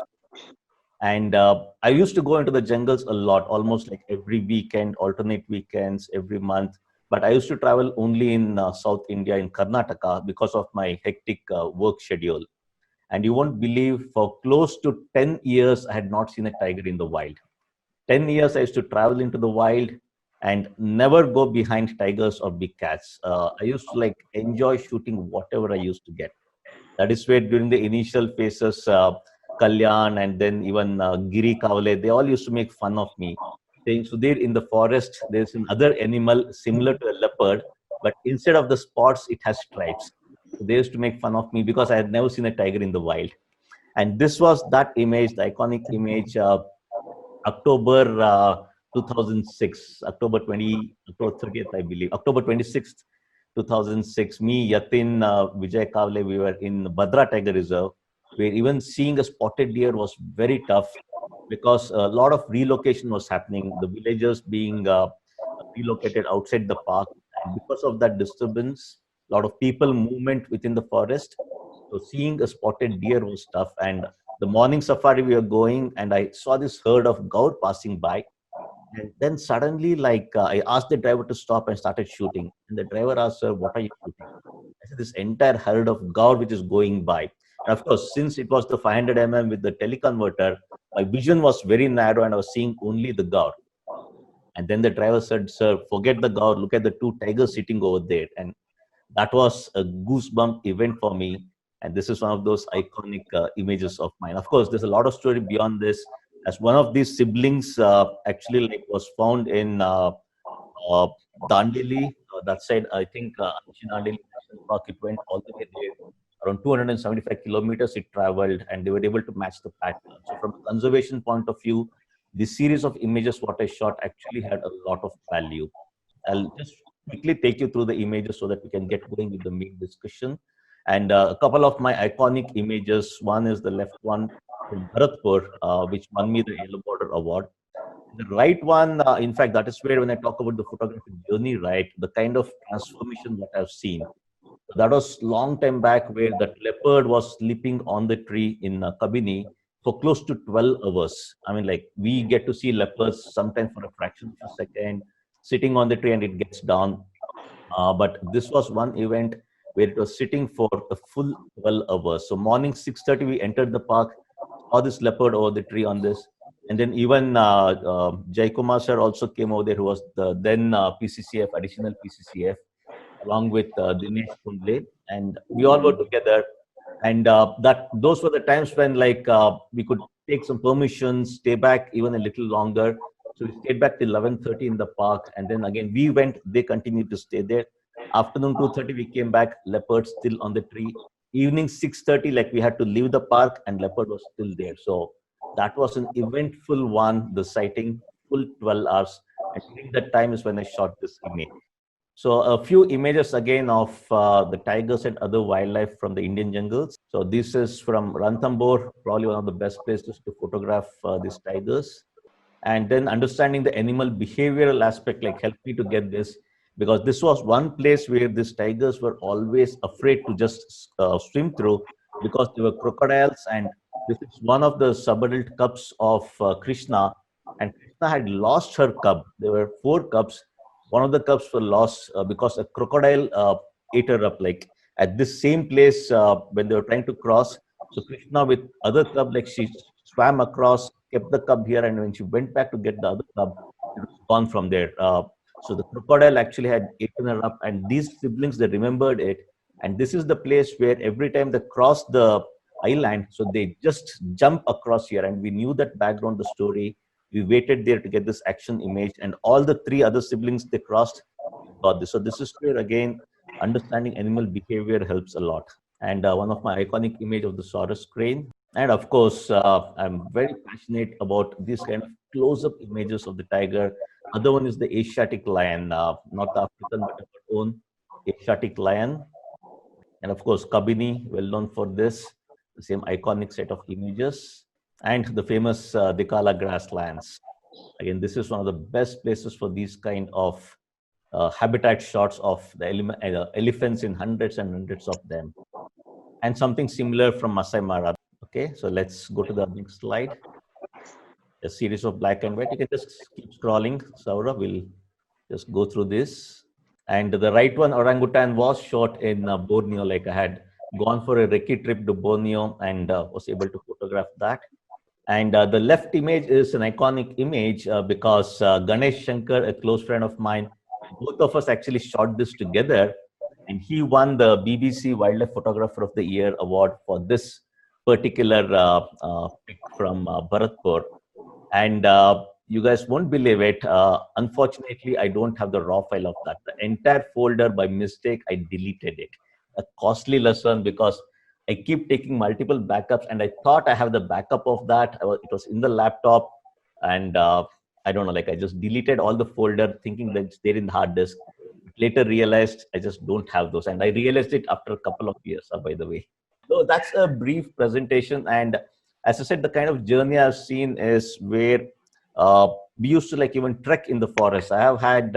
Speaker 6: And I used to go into the jungles a lot, almost like every weekend, alternate weekends, every month. But I used to travel only in South India, in Karnataka, because of my hectic work schedule. And you won't believe, for close to 10 years, I had not seen a tiger in the wild. 10 years I used to travel into the wild and never go behind tigers or big cats. I used to like enjoy shooting whatever I used to get. That is where during the initial phases, Kalyan and then even Giri Kavale, they all used to make fun of me, saying, Sudhir, in the forest, there's another animal similar to a leopard, but instead of the spots, it has stripes. So they used to make fun of me because I had never seen a tiger in the wild. And this was that image, the iconic image. October 2006, October 30th, I believe, October 26th, 2006, me, Yatin, Vijay Kavle, we were in Badra Tiger Reserve, where even seeing a spotted deer was very tough because a lot of relocation was happening, the villagers being relocated outside the park. And because of that disturbance, a lot of people movement within the forest. So seeing a spotted deer was tough. And the morning safari we were going, and I saw this herd of gaur passing by. And then suddenly, I asked the driver to stop and started shooting. And the driver asked, sir, what are you shooting? I said, this entire herd of gaur which is going by. And of course, since it was the 500 with the teleconverter, my vision was very narrow and I was seeing only the gaur. And then the driver said, sir, forget the gaur, look at the two tigers sitting over there. And that was a goosebump event for me. And this is one of those iconic images of mine. Of course, there's a lot of story beyond this. As one of these siblings actually was found in uh, Dandeli, that side, I think Dandeli National Park, it went all the way there. Around 275 kilometers it traveled, and they were able to match the pattern. So from a conservation point of view, this series of images what I shot actually had a lot of value. I'll just quickly take you through the images so that we can get going with the main discussion. And a couple of my iconic images. One is the left one from Bharatpur, which won me the Yellow Border Award. The right one, in fact, that is where when I talk about the photography journey, right, the kind of transformation that I've seen. That was long time back where that leopard was sleeping on the tree in Kabini for close to 12 hours. I mean, like we get to see leopards sometimes for a fraction of a second sitting on the tree and it gets down. But this was one event where it was sitting for a full 12 hours. So morning 6:30, we entered the park, saw this leopard over the tree on this. And then even Jaikumar sir also came over there, who was the then PCCF, additional PCCF, along with Dinesh Kundle, and we all were together. And that those were the times when we could take some permissions, stay back even a little longer. So we stayed back till 11:30 in the park, and then again we went. They continued to stay there. Afternoon 2:30 we came back. Leopard still on the tree. Evening 6:30, like we had to leave the park, and leopard was still there. So that was an eventful one. The sighting, full 12 hours, and during that time is when I shot this image. So a few images again of the tigers and other wildlife from the Indian jungles. So this is from Ranthambore, probably one of the best places to photograph these tigers. And then understanding the animal behavioral aspect like helped me to get this, because this was one place where these tigers were always afraid to just swim through because there were crocodiles, and this is one of the subadult cubs of Krishna, and Krishna had lost her cub. There were four cubs. One of the cubs were lost because a crocodile ate her up, like at this same place when they were trying to cross. So Krishna with other cub, like she swam across, kept the cub here, and when she went back to get the other cub, it was gone from there. So the crocodile actually had eaten her up, and these siblings, they remembered it. And this is the place where every time they cross the island, so they just jump across here. And we knew that background, the story. We waited there to get this action image, and all the three other siblings they crossed got this. So this is where again understanding animal behavior helps a lot. And one of my iconic image of the Saurus crane. And of course, I'm very passionate about this kind of close-up images of the tiger. Other one is the Asiatic lion, not the African, but our own Asiatic lion. And of course, Kabini, well known for this, the same iconic set of images, and the famous Dikala grasslands. Again, this is one of the best places for these kind of habitat shots of the elephants in hundreds and hundreds of them. And something similar from Masai Mara. Okay, so let's go to the next slide. A series of black and white. You can just keep scrolling. Saurabh will just go through this. And the right one, orangutan, was shot in Borneo. Like I had gone for a recce trip to Borneo and was able to photograph that. And the left image is an iconic image because Ganesh Shankar, a close friend of mine, both of us actually shot this together. And he won the BBC Wildlife Photographer of the Year award for this particular pic from Bharatpur. And you guys won't believe it. Unfortunately, I don't have the raw file of that. The entire folder, by mistake, I deleted it. A costly lesson, because I keep taking multiple backups, and I thought I have the backup of that. It was in the laptop, and I don't know, like I just deleted all the folder thinking that it's there in the hard disk. Later realized I just don't have those, and I realized it after a couple of years, by the way. So that's a brief presentation. And as I said, the kind of journey I've seen is where we used to like even trek in the forest. I have had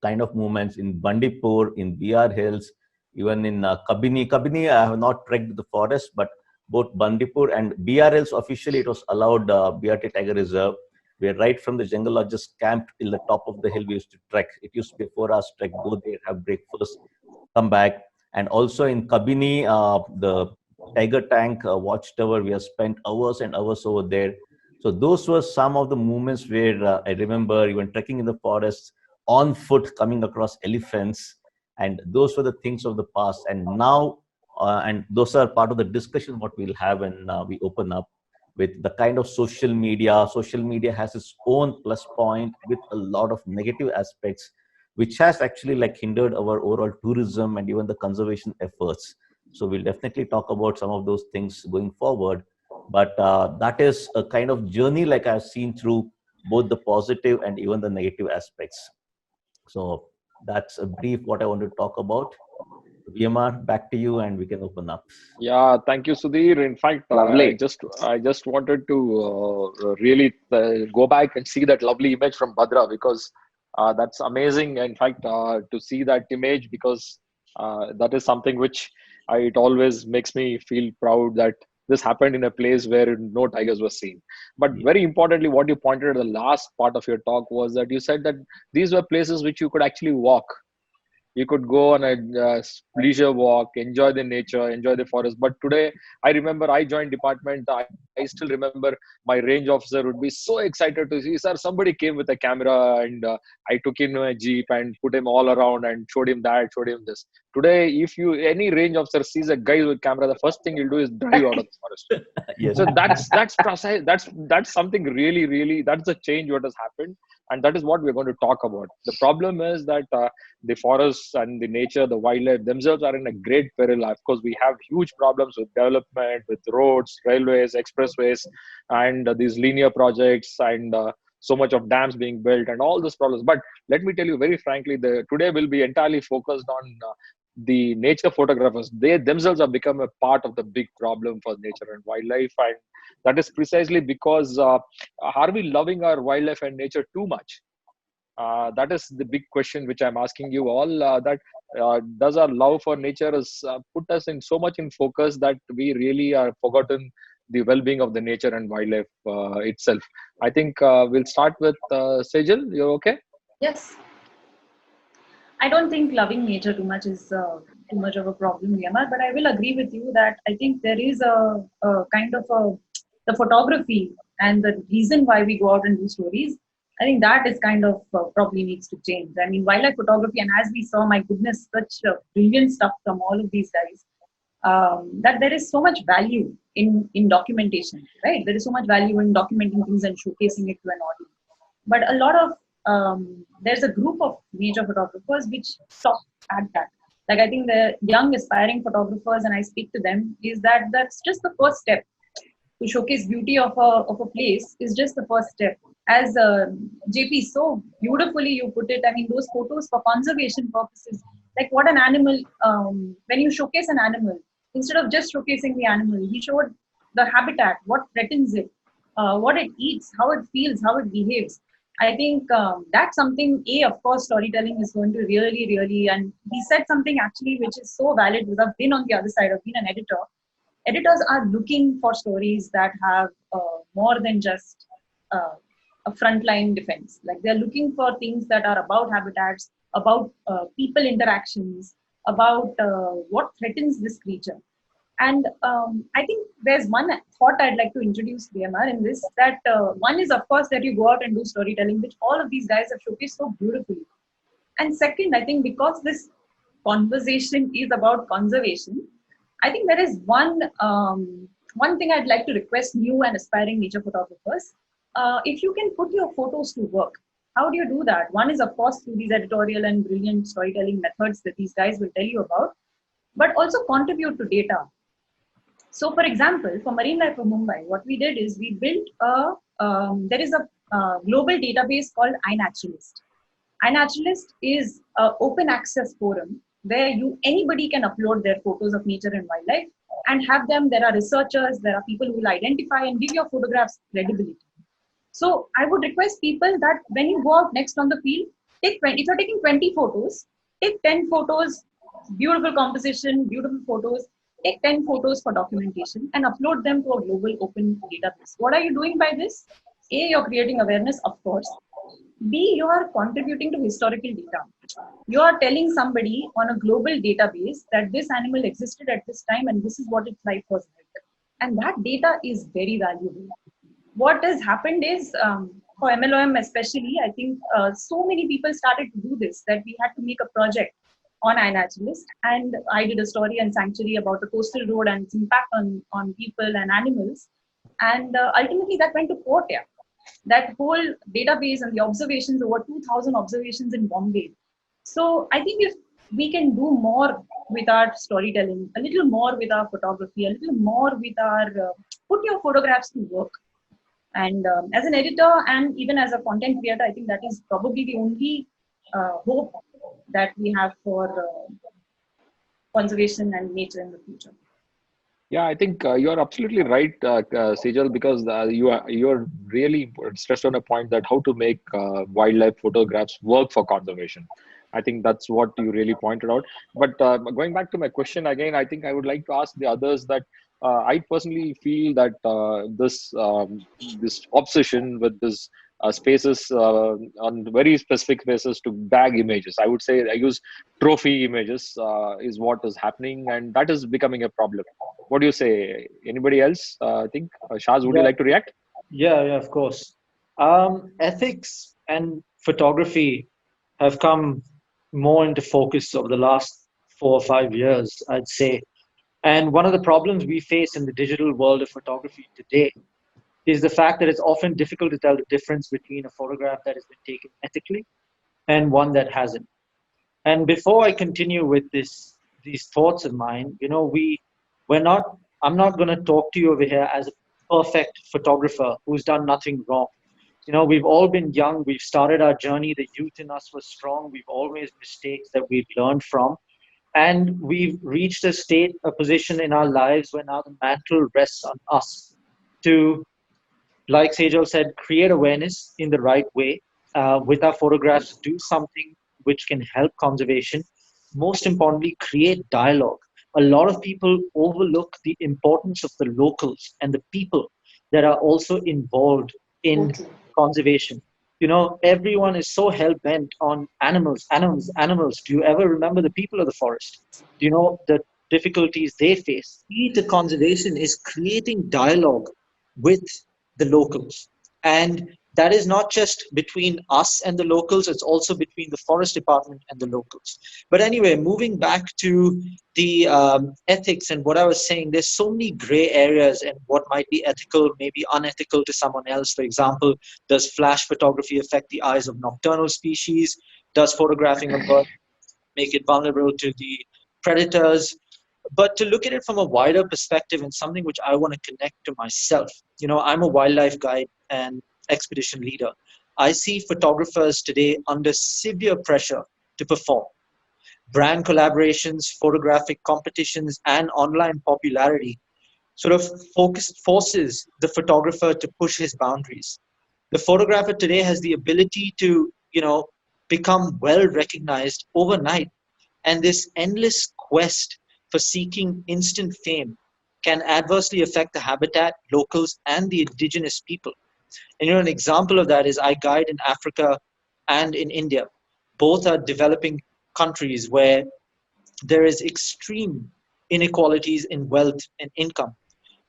Speaker 6: kind of movements in Bandipur, in BR Hills, even in Kabini. Kabini, I have not trekked the forest, but both Bandipur and BR Hills, officially it was allowed BRT Tiger Reserve, where right from the jungle lodges camped till the top of the hill, we used to trek. It used to be a 4 hours trek, go there, have breakfast, come back. And also in Kabini, the Tiger Tank watchtower, we have spent hours and hours over there. So those were some of the moments where I remember even trekking in the forests, on foot, coming across elephants. And those were the things of the past. And now, and those are part of the discussion what we'll have when we open up with the kind of social media. Social media has its own plus point with a lot of negative aspects, which has actually like hindered our overall tourism and even the conservation efforts. So we'll definitely talk about some of those things going forward. But that is a kind of journey like I've seen through both the positive and even the negative aspects. So that's a brief what I want to talk about. VMR, back to you, and we can open up.
Speaker 2: Yeah, thank you, Sudhir. In fact,
Speaker 1: Lovely.
Speaker 2: I just wanted to really go back and see that lovely image from Bhadra, because that's amazing. In fact, to see that image, because that is something which it always makes me feel proud that this happened in a place where no tigers were seen. But
Speaker 6: Yeah.
Speaker 2: very importantly, what you pointed at the last part of your talk was that you said that these were places which you could actually walk. You could go on a leisure walk, enjoy the nature, enjoy the forest. But today, I remember I joined department. I still remember my range officer would be so excited to see, sir, somebody came with a camera, and I took in my jeep and put him all around and showed him that, showed him this. Today, if you any range officer sees a guy with camera, the first thing he'll do is drive out of the forest.
Speaker 6: Yes.
Speaker 2: So that's precise. That's something really, that's the change what has happened, and that is what we're going to talk about. The problem is that the forests and the nature, the wildlife themselves are in a great peril. Of course, we have huge problems with development, with roads, railways, expressways, and these linear projects, and so much of dams being built, and all those problems. But let me tell you very frankly, today will be entirely focused on the nature photographers. They themselves have become a part of the big problem for nature and wildlife, and that is precisely because are we loving our wildlife and nature too much? That is the big question which I'm asking you all. Does our love for nature has put us in so much in focus that we really are forgotten the well-being of the nature and wildlife itself? I think we'll start with Sejal. You're okay?
Speaker 3: Yes. I don't think loving nature too much is too much of a problem, Liamar, but I will agree with you that I think there is a kind of the photography and the reason why we go out and do stories. I think that is kind of probably needs to change. I mean, wildlife photography, and as we saw, my goodness, such brilliant stuff from all of these guys. That there is so much value in documentation, right? There is so much value in documenting things and showcasing it to an audience. But a lot of there's a group of nature photographers which stop at that. Like I think the young aspiring photographers, and I speak to them, is that that's just the first step. to showcase beauty of a place is just the first step. As JP so beautifully you put it, I mean, those photos for conservation purposes, like what an animal, when you showcase an animal, instead of just showcasing the animal, he showed the habitat, what threatens it, what it eats, how it feels, how it behaves. I think that's something, of course, storytelling is going to really, really, and he said something actually which is so valid because I've been on the other side, I've been an editor. Editors are looking for stories that have more than just uh, a frontline defense. Like they're looking for things that are about habitats, about people interactions, about what threatens this creature. And I think there's one thought I'd like to introduce BMR in this, that one is, of course, that you go out and do storytelling, which all of these guys have showcased so beautifully. And second, I think because this conversation is about conservation, I think there is one thing I'd like to request new and aspiring nature photographers. If you can put your photos to work, how do you do that? One is, of course, through these editorial and brilliant storytelling methods that these guys will tell you about, but also contribute to data. So, for example, for Marine Life of Mumbai, what we did is we built there is a global database called iNaturalist. iNaturalist is an open access forum where anybody can upload their photos of nature and wildlife and have them. There are researchers, there are people who will identify and give your photographs credibility. So I would request people that when you go out next on the field, take 20. If you're taking 20 photos, take 10 photos, beautiful composition, beautiful photos. Take 10 photos for documentation and upload them to a global open database. What are you doing by this? A, you're creating awareness, of course. B, you are contributing to historical data. You are telling somebody on a global database that this animal existed at this time and this is what its life was like. And that data is very valuable. What has happened is, for MLOM especially, I think so many people started to do this that we had to make a project on iNaturalist, and I did a story on Sanctuary about the coastal road and its impact on people and animals. And ultimately that went to court. Yeah. That whole database and the observations, over 2,000 observations in Bombay. So I think if we can do more with our storytelling, a little more with our photography, a little more with our, put your photographs to work. And as an editor and even as a content creator, I think that is probably the only hope that we have for conservation and nature in the future.
Speaker 2: Yeah, I think you're absolutely right, Sejal, because you're really stressed on a point that how to make wildlife photographs work for conservation. I think that's what you really pointed out. But going back to my question again, I think I would like to ask the others that I personally feel that this obsession with this spaces on very specific spaces to bag images. I would say I use trophy images is what is happening, and that is becoming a problem. What do you say? Anybody else? I think Shaaz, would you like to react?
Speaker 5: Yeah, of course. Ethics and photography have come more into focus over the last 4 or 5 years, I'd say. And one of the problems we face in the digital world of photography today is the fact that it's often difficult to tell the difference between a photograph that has been taken ethically and one that hasn't. And before I continue with these thoughts of mine, I'm not going to talk to you over here as a perfect photographer who's done nothing wrong. We've all been young. We've started our journey. The youth in us was strong. We've always mistakes that we've learned from. And we've reached a position in our lives where now the mantle rests on us to, like Sejal said, create awareness in the right way. With our photographs, do something which can help conservation. Most importantly, create dialogue. A lot of people overlook the importance of the locals and the people that are also involved in conservation. Everyone is so hell-bent on animals. Do you ever remember the people of the forest? Do you know the difficulties they face? Key to conservation is creating dialogue with the locals. And that is not just between us and the locals, it's also between the forest department and the locals. But anyway, moving back to the ethics and what I was saying, there's so many gray areas and what might be ethical, maybe unethical to someone else. For example, does flash photography affect the eyes of nocturnal species? Does photographing a bird make it vulnerable to the predators? but to look at it from a wider perspective and something which I want to connect to myself. I'm a wildlife guide and expedition leader. I see photographers today under severe pressure to perform. Brand collaborations, photographic competitions, and online popularity sort of forces the photographer to push his boundaries. The photographer today has the ability to, become well recognized overnight, and this endless quest for seeking instant fame can adversely affect the habitat, locals, and the indigenous people. And an example of that is I guide in Africa and in India. Both are developing countries where there is extreme inequalities in wealth and income.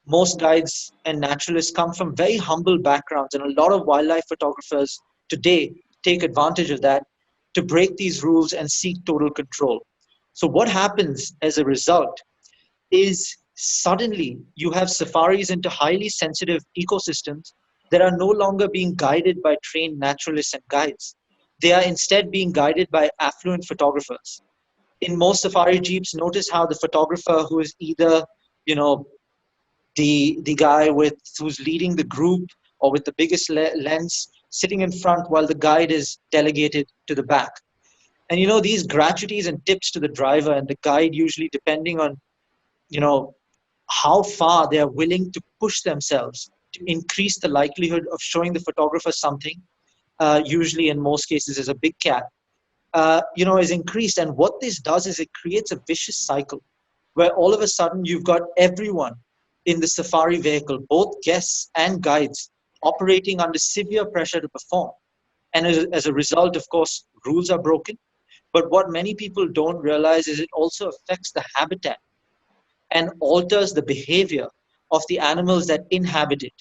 Speaker 5: Most guides and naturalists come from very humble backgrounds, and a lot of wildlife photographers today take advantage of that to break these rules and seek total control. So, what happens as a result is suddenly you have safaris into highly sensitive ecosystems that are no longer being guided by trained naturalists and guides. They are instead being guided by affluent photographers. In most safari jeeps, notice how the photographer who is either, you know, the guy with who's leading the group or with the biggest lens sitting in front while the guide is delegated to the back. And these gratuities and tips to the driver and the guide, usually depending on you know how far they are willing to push themselves to increase the likelihood of showing the photographer something, usually in most cases is a big cat, is increased. And what this does is it creates a vicious cycle where all of a sudden you've got everyone in the safari vehicle, both guests and guides, operating under severe pressure to perform. And as a result, of course, rules are broken. But what many people don't realize is it also affects the habitat and alters the behavior of the animals that inhabit it.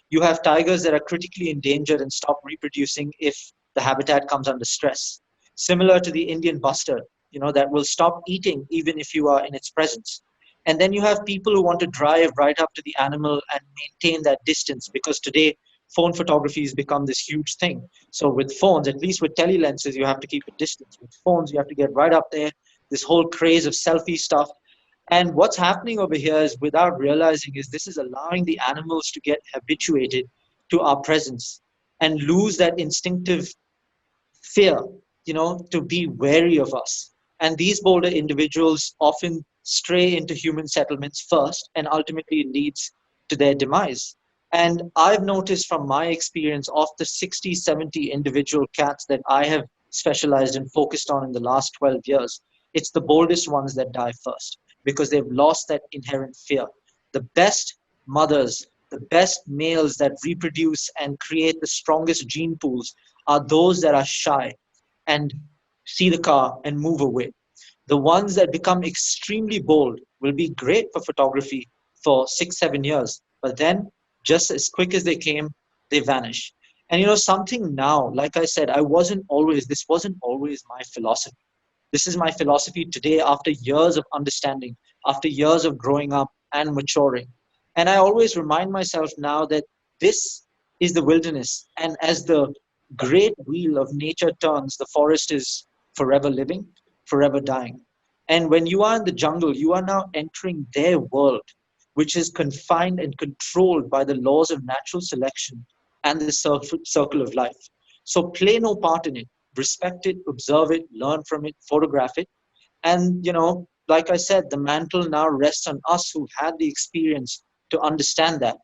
Speaker 5: You have tigers that are critically endangered and stop reproducing if the habitat comes under stress. Similar to the Indian bustard, that will stop eating even if you are in its presence. And then you have people who want to drive right up to the animal and maintain that distance, because today phone photography has become this huge thing. So with phones, at least with tele lenses, you have to keep a distance. With phones, you have to get right up there. This whole craze of selfie stuff. And what's happening over here is, without realizing, is this is allowing the animals to get habituated to our presence and lose that instinctive fear, to be wary of us. And these bolder individuals often stray into human settlements first, and ultimately it leads to their demise. And I've noticed from my experience, of the 60, 70 individual cats that I have specialized and focused on in the last 12 years, it's the boldest ones that die first, because they've lost that inherent fear. The best mothers, the best males that reproduce and create the strongest gene pools are those that are shy and see the car and move away. The ones that become extremely bold will be great for photography for 6, 7 years, but then just as quick as they came, they vanish. And something now, like I said, this wasn't always my philosophy. This is my philosophy today after years of understanding, after years of growing up and maturing. And I always remind myself now that this is the wilderness. And as the great wheel of nature turns, the forest is forever living, forever dying. And when you are in the jungle, you are now entering their world, which is confined and controlled by the laws of natural selection and the circle of life. So play no part in it. Respect it, observe it, learn from it, photograph it. And, like I said, the mantle now rests on us who've had the experience to understand that.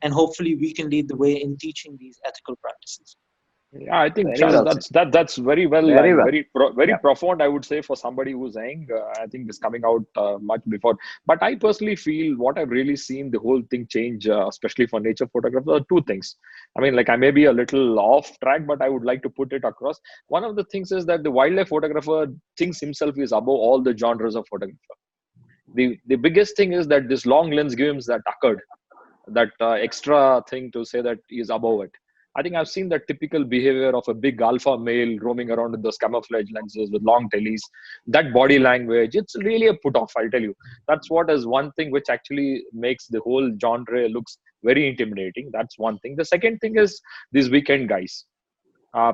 Speaker 5: And hopefully we can lead the way in teaching these ethical practices.
Speaker 2: Yeah, I think
Speaker 1: Very
Speaker 2: Shaz,
Speaker 1: well said.
Speaker 2: that's very well
Speaker 1: Very
Speaker 2: and
Speaker 1: well.
Speaker 2: very
Speaker 1: Yeah.
Speaker 2: profound, I would say, for somebody who's young. I think this coming out much before. But I personally feel what I've really seen the whole thing change, especially for nature photographers, are two things. I mean, like I may be a little off track, but I would like to put it across. One of the things is that the wildlife photographer thinks himself is above all the genres of photographer. The biggest thing is that this long lens gives that occurred, that extra thing to say that he is above it. I think I've seen that typical behavior of a big alpha male roaming around with those camouflage lenses with long tellies. That body language, it's really a put off, I'll tell you. That's what is one thing which actually makes the whole genre looks very intimidating. That's one thing. The second thing is these weekend guys.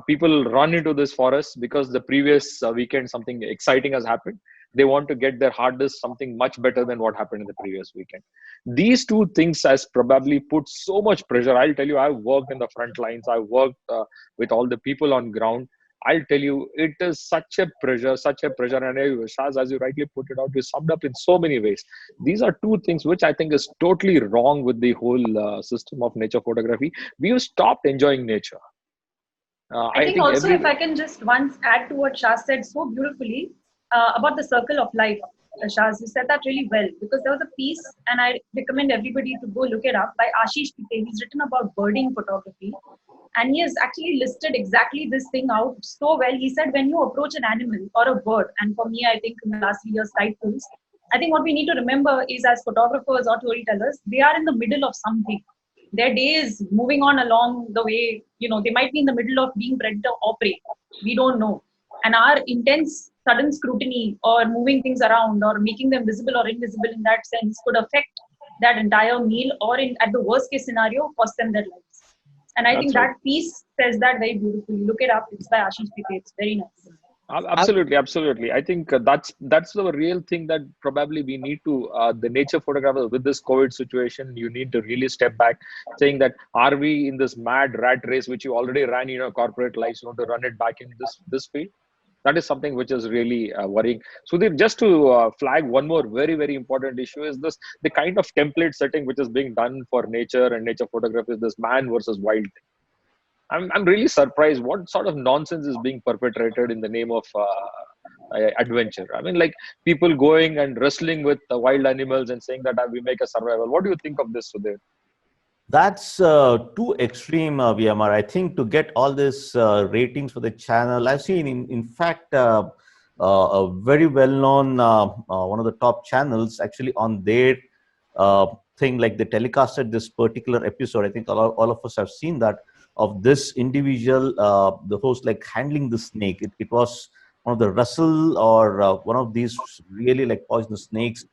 Speaker 2: People run into this forest because the previous weekend something exciting has happened. they want to get their hard disk something much better than what happened in the previous weekend. These two things has probably put so much pressure. I'll tell you, I've worked in the front lines. I've worked with all the people on ground. I'll tell you, it is such a pressure, such a pressure. And Shaaz, as you rightly put it out, you summed up in so many ways. These are two things which I think is totally wrong with the whole system of nature photography. We have stopped enjoying nature.
Speaker 3: I
Speaker 2: I
Speaker 3: think
Speaker 2: think
Speaker 3: also,
Speaker 2: every
Speaker 3: if I can just once add to what Shah said so beautifully about the circle of life. Shaz, you said that really well, because there was a piece, and I recommend everybody to go look it up, by Ashish Pite. He's written about birding photography, and he has actually listed exactly this thing out so well. He said, when you approach an animal or a bird, and for me, I think in the last 3 years, titles, I think what we need to remember is, as photographers or storytellers, they are in the middle of something. Their day is moving on along the way. They might be in the middle of being predator or prey. We don't know. And our intense, sudden scrutiny or moving things around or making them visible or invisible in that sense could affect that entire meal, or at the worst case scenario, cost them their lives. And I
Speaker 2: That's
Speaker 3: think
Speaker 2: right.
Speaker 3: that piece says that very beautifully. Look it up. It's by Ashish Pite. It's very nice.
Speaker 2: Absolutely, absolutely. I think that's the real thing that probably we need to the nature photographers with this COVID situation. You need to really step back, saying that are we in this mad rat race which you already ran in your corporate lives? You want to run it back in this field? That is something which is really worrying. Sudhir, just to flag one more very, very important issue is this: the kind of template setting which is being done for nature and nature photography is this man versus wild thing. I'm really surprised what sort of nonsense is being perpetrated in the name of adventure. I mean, like people going and wrestling with the wild animals and saying that we make a survival. What do you think of this, Sudhir?
Speaker 6: That's too extreme, VMR. I think to get all this ratings for the channel, I've seen, in fact, a very well-known one of the top channels actually on their thing, like they telecasted this particular episode. I think all of us have seen that, of this individual, the host, like handling the snake. It was one of the Russell or one of these really like poisonous snakes,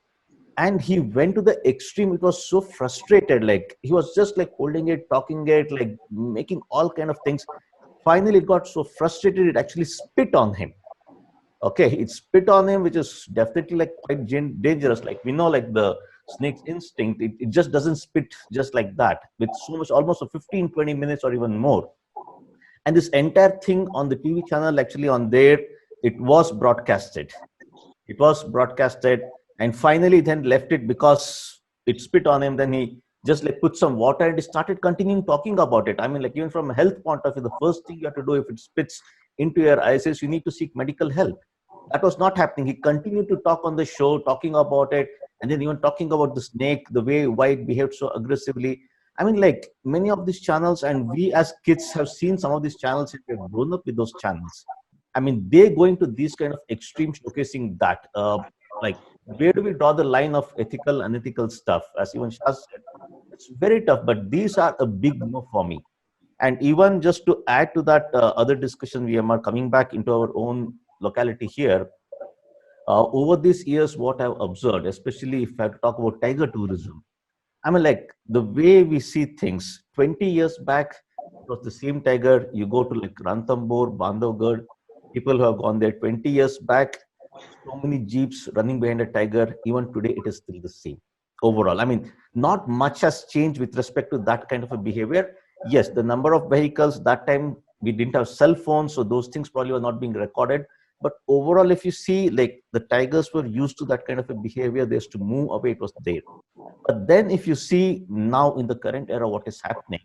Speaker 6: and he went to the extreme. It was so frustrated, like he was just like holding it, talking it, like making all kind of things. Finally it got so frustrated, it actually spit on him. Okay, it spit on him, which is definitely like quite dangerous. Like we know, like the snake's instinct, it just doesn't spit just like that, with so much, almost a 15-20 minutes or even more. And this entire thing on the TV channel, actually on there, it was broadcasted. It was broadcasted, and finally then left it because it spit on him. Then he just like put some water and he started continuing talking about it. I mean, like even from a health point of view, the first thing you have to do if it spits into your eyes is you need to seek medical help. That was not happening. He continued to talk on the show, talking about it, and then even talking about the snake, the way why it behaved so aggressively. I mean, like many of these channels, and we as kids have seen some of these channels, and we have grown up with those channels. I mean, they going to these kind of extreme showcasing that. Like, where do we draw the line of ethical, unethical stuff? As even Shaz said, it's very tough, but these are a big no for me. And even just to add to that other discussion, we are coming back into our own locality here. Over these years, what I've observed, especially if I talk about tiger tourism, I mean, like the way we see things, 20 years back, it was the same tiger. You go to like Ranthambore, Bandhavgarh, people who have gone there 20 years back, so many jeeps running behind a tiger. Even today, it is still the same overall. I mean, not much has changed with respect to that kind of a behavior. Yes, the number of vehicles, that time we didn't have cell phones, so those things probably were not being recorded. But overall, if you see, like the tigers were used to that kind of a behavior, they used to move away, it was there. But then if you see now in the current era, what is happening,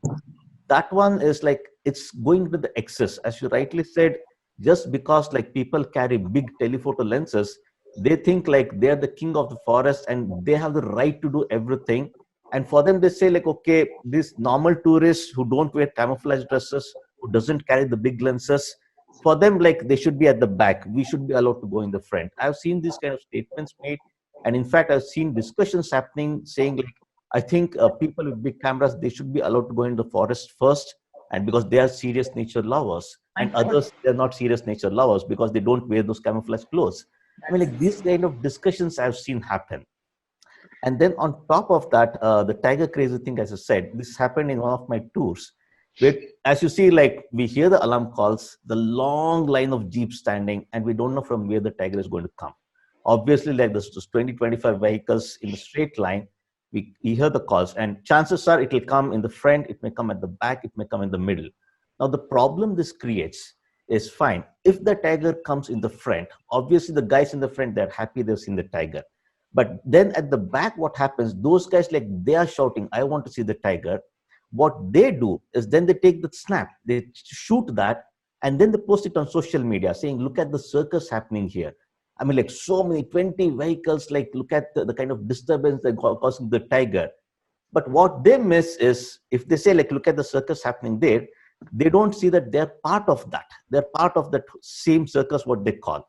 Speaker 6: that one is like, it's going to the excess. As you rightly said, just because like people carry big telephoto lenses, they think like they're the king of the forest and they have the right to do everything. And for them, they say like, okay, these normal tourists who don't wear camouflage dresses, who doesn't carry the big lenses, for them, like they should be at the back. We should be allowed to go in the front. I've seen these kind of statements made. And in fact, I've seen discussions happening saying like, I think people with big cameras, they should be allowed to go into the forest first. And because they are serious nature lovers, and others, they're not serious nature lovers because they don't wear those camouflage clothes. I mean, like these kind of discussions I've seen happen. And then on top of that, the tiger crazy thing, as I said, this happened in one of my tours, where, as you see, like we hear the alarm calls, the long line of jeeps standing, and we don't know from where the tiger is going to come. Obviously, like this 20, 25 vehicles in the straight line, we hear the calls, and chances are it will come in the front, it may come at the back, it may come in the middle. Now, the problem this creates is fine. If the tiger comes in the front, obviously the guys in the front, they're happy they've seen the tiger. But then at the back, what happens? Those guys, like, they are shouting, I want to see the tiger. What they do is then they take the snap, they shoot that, and then they post it on social media saying, look at the circus happening here. I mean, like, so many 20 vehicles, like, look at the kind of disturbance they're causing the tiger. But what they miss is, if they say, like, look at the circus happening there, they don't see that they're part of that. They're part of that same circus, what they call.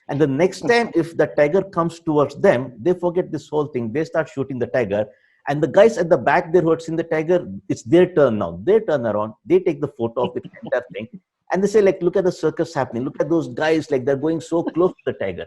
Speaker 6: And the next time, if the tiger comes towards them, they forget this whole thing. They start shooting the tiger. And the guys at the back there who had seen the tiger, it's their turn now. They turn around, they take the photo of the entire thing. And they say, like, look at the circus happening. Look at those guys, like, they're going so close to the tiger.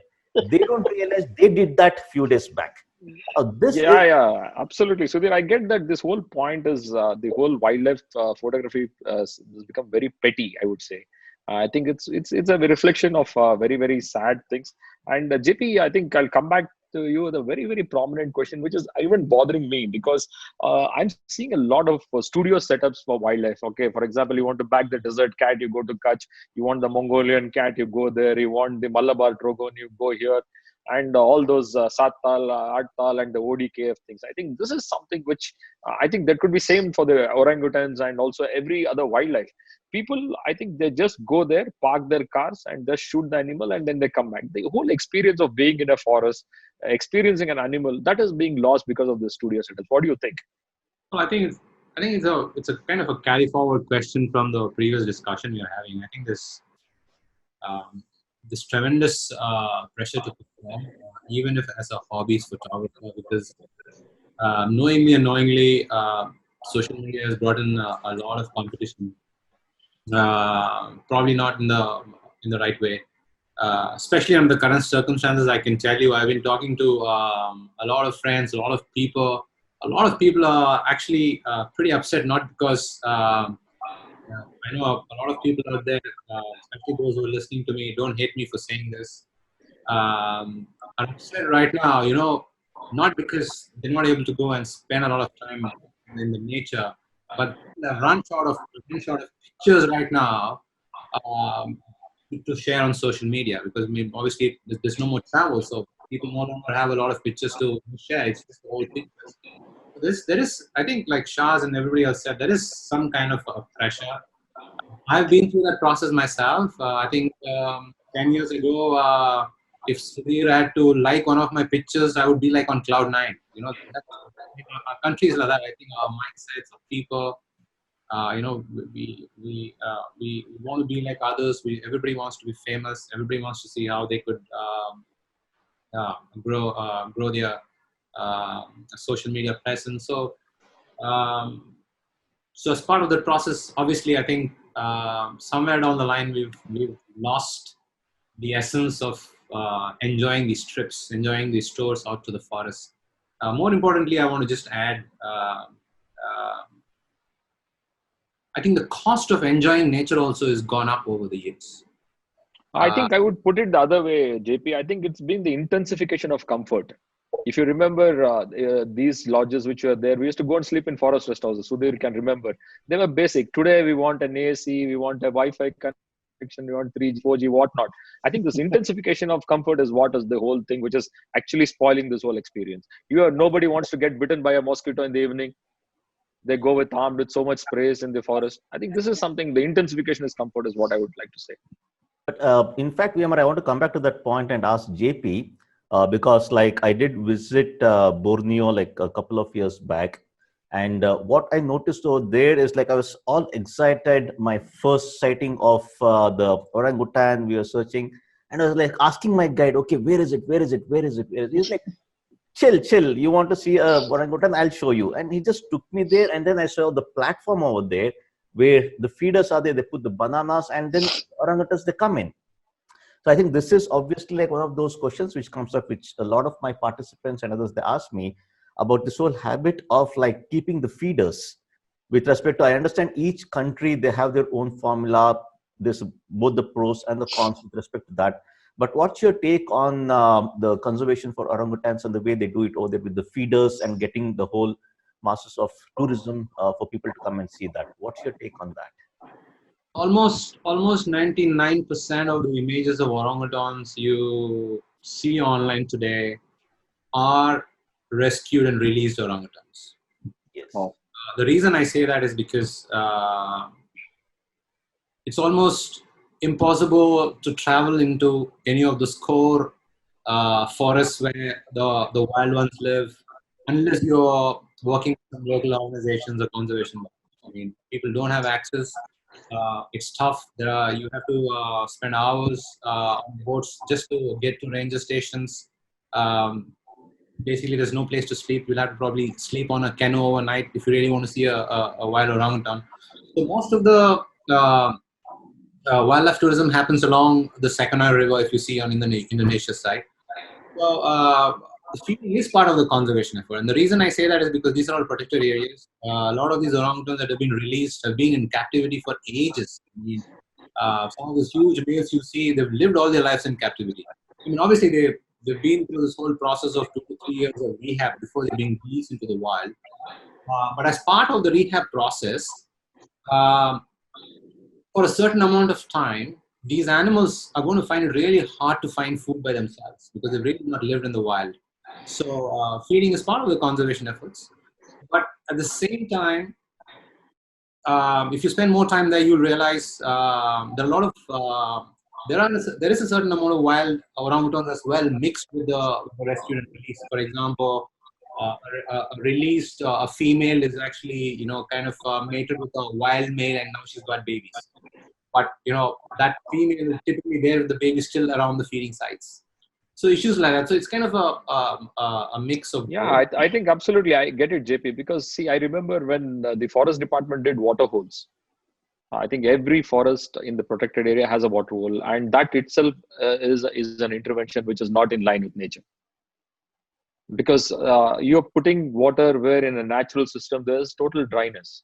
Speaker 6: They don't realize they did that few days back.
Speaker 2: Yeah, absolutely. Sudhir, I get that this whole point is the whole wildlife photography has become very petty, I would say. I think it's a reflection of very, very sad things. And JP, I think I'll come back to you with a very, very prominent question, which is even bothering me because I'm seeing a lot of studio setups for wildlife. Okay, for example, you want to back the desert cat, you go to Kutch. You want the Mongolian cat, you go there. You want the Malabar trogon, you go here. And all those Satal, Attal, and the ODKF things. I think this is something which I think that could be same for the orangutans and also every other wildlife. People, I think they just go there, park their cars, and just shoot the animal, and then they come back. The whole experience of being in a forest, experiencing an animal, that is being lost because of the studio setups. What do you think?
Speaker 4: Well, it's a kind of a carry forward question from the previous discussion we are having. I think this tremendous pressure to perform, even if as a hobbyist photographer, because knowingly and unknowingly, social media has brought in a lot of competition. Probably not in the right way, especially under the current circumstances. I can tell you, I've been talking to a lot of friends, a lot of people. A lot of people are actually pretty upset, not because. I know a lot of people out there, especially those who are listening to me, don't hate me for saying this. I'm upset right now, not because they're not able to go and spend a lot of time in the nature, but they've run short of pictures right now to share on social media because I mean, obviously there's no more travel, so people no longer have a lot of pictures to share. It's just old pictures. There is, I think, like Shaaz and everybody else said, there is some kind of pressure. I've been through that process myself. I think 10 years ago, if Sudhir had to like one of my pictures, I would be like on cloud nine. Our country is like that. I think our mindsets of people, we want to be like others. Everybody wants to be famous. Everybody wants to see how they could grow their social media presence. So as part of the process, obviously, I think somewhere down the line we've lost the essence of enjoying these trips, enjoying these tours out to the forest. More importantly, I want to just add, I think the cost of enjoying nature also has gone up over the years.
Speaker 2: I think I would put it the other way, JP. I think it's been the intensification of comfort. If you remember these lodges which were there, we used to go and sleep in forest rest houses. Sudhir can remember. They were basic. Today we want an AC, we want a Wi-Fi connection, we want 3G, 4G, whatnot. I think this intensification of comfort is what is the whole thing, which is actually spoiling this whole experience. Nobody wants to get bitten by a mosquito in the evening. They go armed with so much sprays in the forest. I think this is something, the intensification of comfort is what I would like to say.
Speaker 6: But in fact, Vimar, I want to come back to that point and ask JP, because like I did visit Borneo like a couple of years back. And what I noticed over there is like I was all excited. My first sighting of the orangutan, we were searching. And I was like asking my guide, okay, where is it? Where is it? Where is it? He's like, chill. You want to see a orangutan? I'll show you. And he just took me there. And then I saw the platform over there where the feeders are there. They put the bananas and then orangutans, they come in. So I think this is obviously like one of those questions which comes up, which a lot of my participants and others, they ask me about this whole habit of like keeping the feeders with respect to, I understand each country, they have their own formula. There's both the pros and the cons with respect to that. But what's your take on the conservation for orangutans and the way they do it over there with the feeders and getting the whole masses of tourism for people to come and see that? What's your take on that?
Speaker 4: Almost 99% of the images of orangutans you see online today are rescued and released orangutans.
Speaker 6: Yes.
Speaker 4: The reason I say that is because it's almost impossible to travel into any of the core forests where the wild ones live unless you're working with some local organizations or conservation. I mean, people don't have access. It's tough. You have to spend hours on boats just to get to ranger stations. Basically, there's no place to sleep. You'll have to probably sleep on a canoe overnight if you really want to see a wild orangutan. So most of the wildlife tourism happens along the Sakana River, if you see on Indonesia side. So the feeding is part of the conservation effort. And the reason I say that is because these are all protected areas. A lot of these orangutans that have been released have been in captivity for ages. I mean, some of those huge males you see, they've lived all their lives in captivity. I mean, obviously, they've been through this whole process of 2 to 3 years of rehab before they're being released into the wild. But as part of the rehab process, um, for a certain amount of time, these animals are going to find it really hard to find food by themselves because they've really not lived in the wild. So feeding is part of the conservation efforts. But at the same time, if you spend more time there, you'll realize there are a lot of there is a certain amount of wild orangutans as well mixed with the rescued and released. For example, a released a female is actually kind of mated with a wild male, and now she's got babies. But that female is typically there with the baby still around the feeding sites. So issues like that. So it's kind of a mix of
Speaker 2: Yeah, I think absolutely I get it, JP, because see, I remember when the forest department did water holes. I think every forest in the protected area has a water hole, and that itself is an intervention which is not in line with nature. Because you're putting water where in a natural system there's total dryness.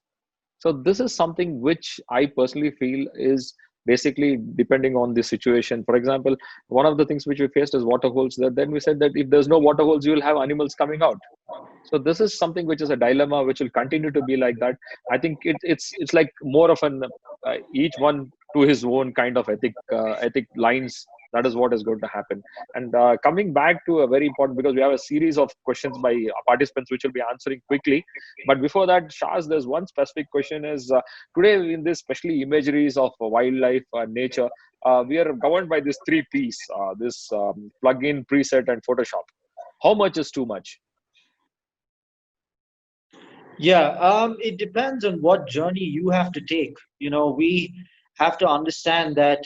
Speaker 2: So this is something which I personally feel is basically depending on the situation. For example, one of the things which we faced is water holes. That then we said that if there's no water holes, you will have animals coming out. So this is something which is a dilemma which will continue to be like that. I think it's like more of an each one to his own kind of ethic lines. That is what is going to happen. And coming back to a very important, because we have a series of questions by participants which will be answering quickly. But before that, Shaaz, there's one specific question is today in this especially imageries of wildlife and nature, we are governed by this 3 P's, this plug-in, preset, and Photoshop. How much is too much?
Speaker 5: Yeah, it depends on what journey you have to take. We have to understand that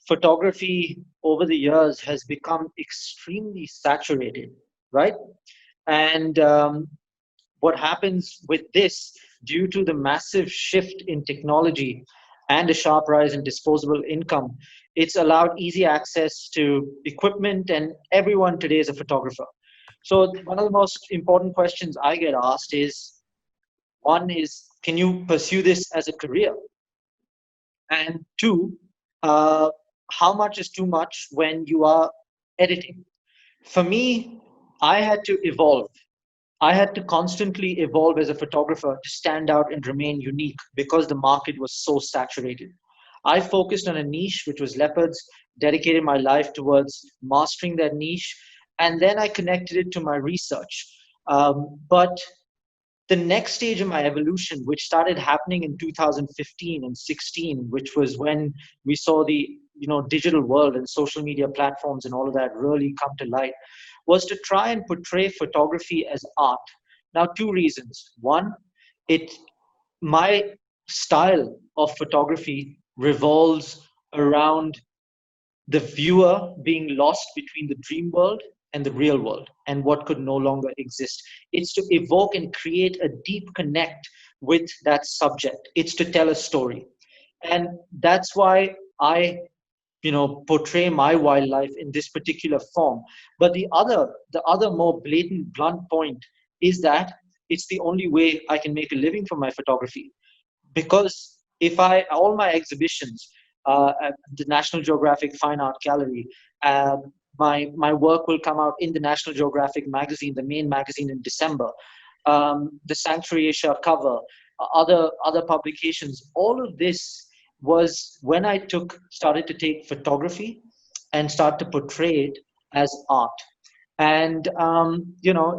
Speaker 5: photography over the years has become extremely saturated, right? And what happens with this, due to the massive shift in technology and a sharp rise in disposable income, it's allowed easy access to equipment, and everyone today is a photographer. So one of the most important questions I get asked is, one is, can you pursue this as a career? And two, uh, how much is too much when you are editing? For me, I had to evolve. I had to constantly evolve as a photographer to stand out and remain unique because the market was so saturated. I focused on a niche, which was leopards, dedicated my life towards mastering that niche, and then I connected it to my research. But the next stage of my evolution, which started happening in 2015 and 16, which was when we saw the digital world and social media platforms and all of that really come to light, was to try and portray photography as art. Now, two reasons. One, it my style of photography revolves around the viewer being lost between the dream world and the real world and what could no longer exist. It's to evoke and create a deep connect with that subject. It's to tell a story. And that's why I portray my wildlife in this particular form. But the other more blatant, blunt point is that it's the only way I can make a living from my photography. Because if all my exhibitions, at the National Geographic Fine Art Gallery. My work will come out in the National Geographic magazine, the main magazine, in December. The Sanctuary Asia cover, other publications. All of this was when I started to take photography and start to portray it as art. And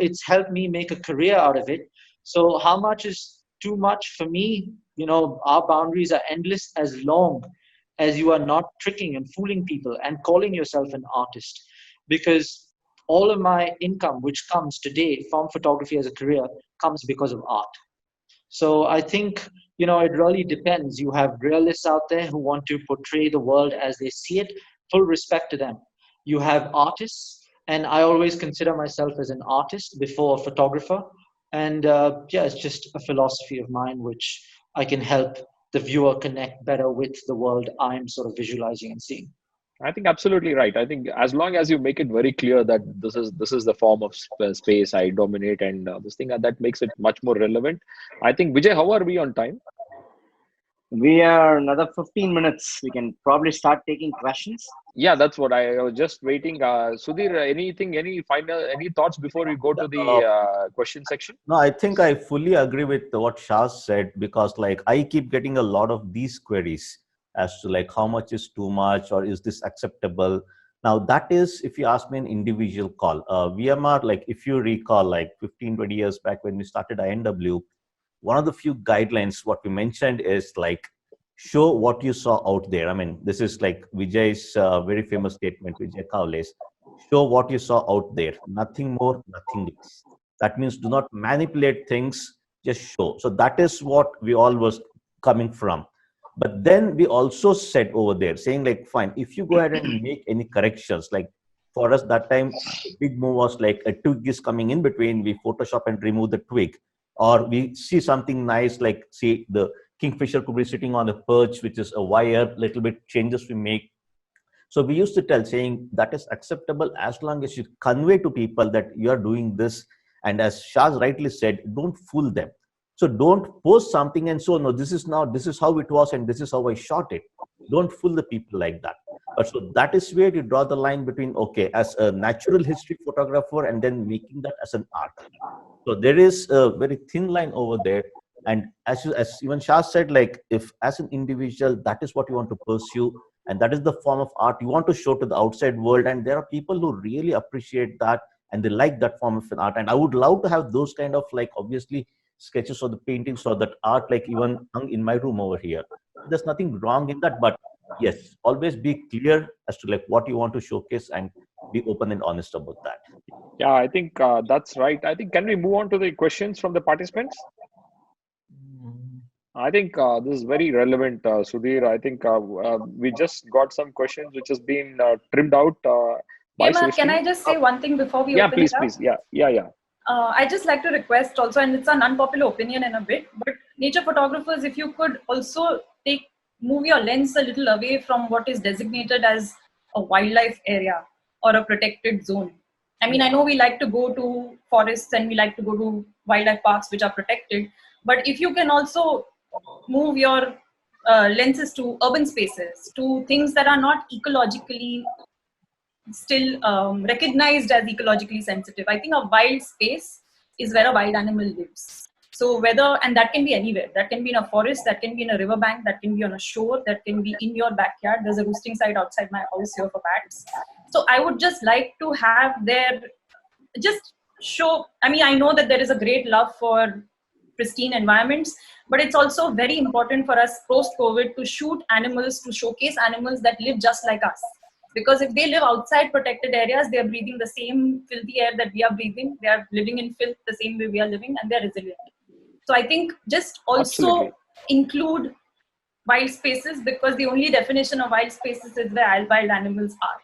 Speaker 5: it's helped me make a career out of it. So how much is too much for me? Our boundaries are endless as long as you are not tricking and fooling people and calling yourself an artist. Because all of my income, which comes today from photography as a career, comes because of art. So I think, it really depends. You have realists out there who want to portray the world as they see it. Full respect to them. You have artists, and I always consider myself as an artist before a photographer. And it's just a philosophy of mine, which I can help the viewer connect better with the world I'm sort of visualizing and seeing.
Speaker 2: I think absolutely right. I think as long as you make it very clear that this is the form of space I dominate, and this thing that makes it much more relevant. I think Vijay, how are we on time?
Speaker 1: We are another 15 minutes. We can probably start taking questions.
Speaker 2: Yeah, that's what I was just waiting. Sudhir, any thoughts before we go to the question section?
Speaker 6: No, I think I fully agree with what Shaaz said, because like I keep getting a lot of these queries as to like how much is too much or is this acceptable. Now that is, if you ask me, an individual call. VMR, like if you recall, like 15, 20 years back when we started INW, one of the few guidelines what we mentioned is like, show what you saw out there. I mean, this is like Vijay's very famous statement, Vijay Kavle's, show what you saw out there, nothing more, nothing less. That means do not manipulate things, just show. So that is what we all was coming from. But then we also said over there, saying like, fine, if you go ahead and make any corrections, like for us that time, the big move was like a twig is coming in between, we Photoshop and remove the twig. Or we see something nice, like see the kingfisher could be sitting on a perch, which is a wire, little bit changes we make. So we used to tell, saying that is acceptable as long as you convey to people that you are doing this. And as Shaz rightly said, don't fool them. So don't post something and so, no, this is how it was and this is how I shot it. Don't fool the people like that. But so that is where you draw the line between, okay, as a natural history photographer and then making that as an art. So there is a very thin line over there. And as even Shah said, like if as an individual, that is what you want to pursue, and that is the form of art you want to show to the outside world. And there are people who really appreciate that and they like that form of an art. And I would love to have those kind of like obviously sketches or the paintings or that art like even hung in my room over here. There's nothing wrong in that, but yes, always be clear as to like what you want to showcase and be open and honest about that.
Speaker 2: Yeah, I think that's right. I think can we move on to the questions from the participants? I think this is very relevant, Sudhir. I think we just got some questions which has been trimmed out by
Speaker 3: Emma, can I
Speaker 2: Srishti.
Speaker 3: just say one thing before we
Speaker 2: Yeah,
Speaker 3: open
Speaker 2: please,
Speaker 3: it up?
Speaker 2: please. Yeah.
Speaker 3: I just like to request also, and it's an unpopular opinion in a bit, but nature photographers, if you could also move your lens a little away from what is designated as a wildlife area or a protected zone. I mean, I know we like to go to forests and we like to go to wildlife parks which are protected, but if you can also move your lenses to urban spaces, to things that are not ecologically still recognized as ecologically sensitive. I think a wild space is where a wild animal lives. So and that can be anywhere. That can be in a forest, that can be in a riverbank, that can be on a shore, that can be in your backyard. There's a roosting site outside my house here for bats. So I would just like to have just show, I mean, I know that there is a great love for pristine environments, but it's also very important for us post-COVID to shoot animals, to showcase animals that live just like us. Because if they live outside protected areas, they are breathing the same filthy air that we are breathing. They are living in filth the same way we are living, and they're resilient. So I think just also include wild spaces, because the only definition of wild spaces is where wild animals are.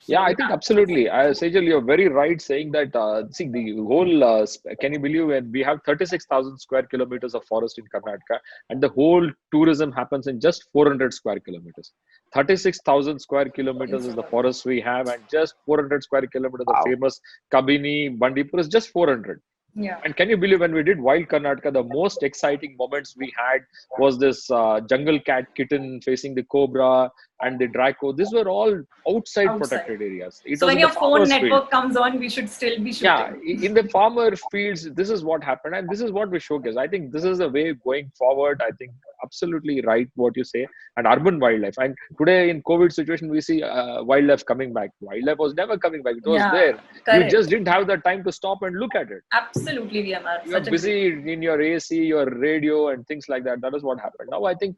Speaker 2: Yeah, I think absolutely. Sejal, you're very right saying that, see, the whole, can you believe when we have 36,000 square kilometers of forest in Karnataka, and the whole tourism happens in just 400 square kilometers. 36,000 square kilometers is the forest we have, and just 400 square kilometers, the famous Kabini, Bandipur is just 400.
Speaker 3: Yeah.
Speaker 2: And can you believe when we did Wild Karnataka, the most exciting moments we had was this jungle cat kitten facing the cobra and the Draco. These were all outside
Speaker 3: Outside.
Speaker 2: protected areas. It
Speaker 3: So
Speaker 2: was
Speaker 3: when
Speaker 2: in the
Speaker 3: your phone
Speaker 2: farmer's field.
Speaker 3: network comes on, we should still be
Speaker 2: Yeah,
Speaker 3: shooting.
Speaker 2: in the farmer fields, this is what happened, and this is what we showcase. I think this is the way going forward. I think absolutely right what you say. And urban wildlife. And today in COVID situation, we see wildlife coming back. Wildlife was never coming back. It was
Speaker 3: Yeah,
Speaker 2: there. You just
Speaker 3: correct.
Speaker 2: didn't have the time to stop and look at it.
Speaker 3: Absolutely, VMR.
Speaker 2: You are
Speaker 3: Such a great.
Speaker 2: busy in your AC, your radio, and things like that. That is what happened. Now I think,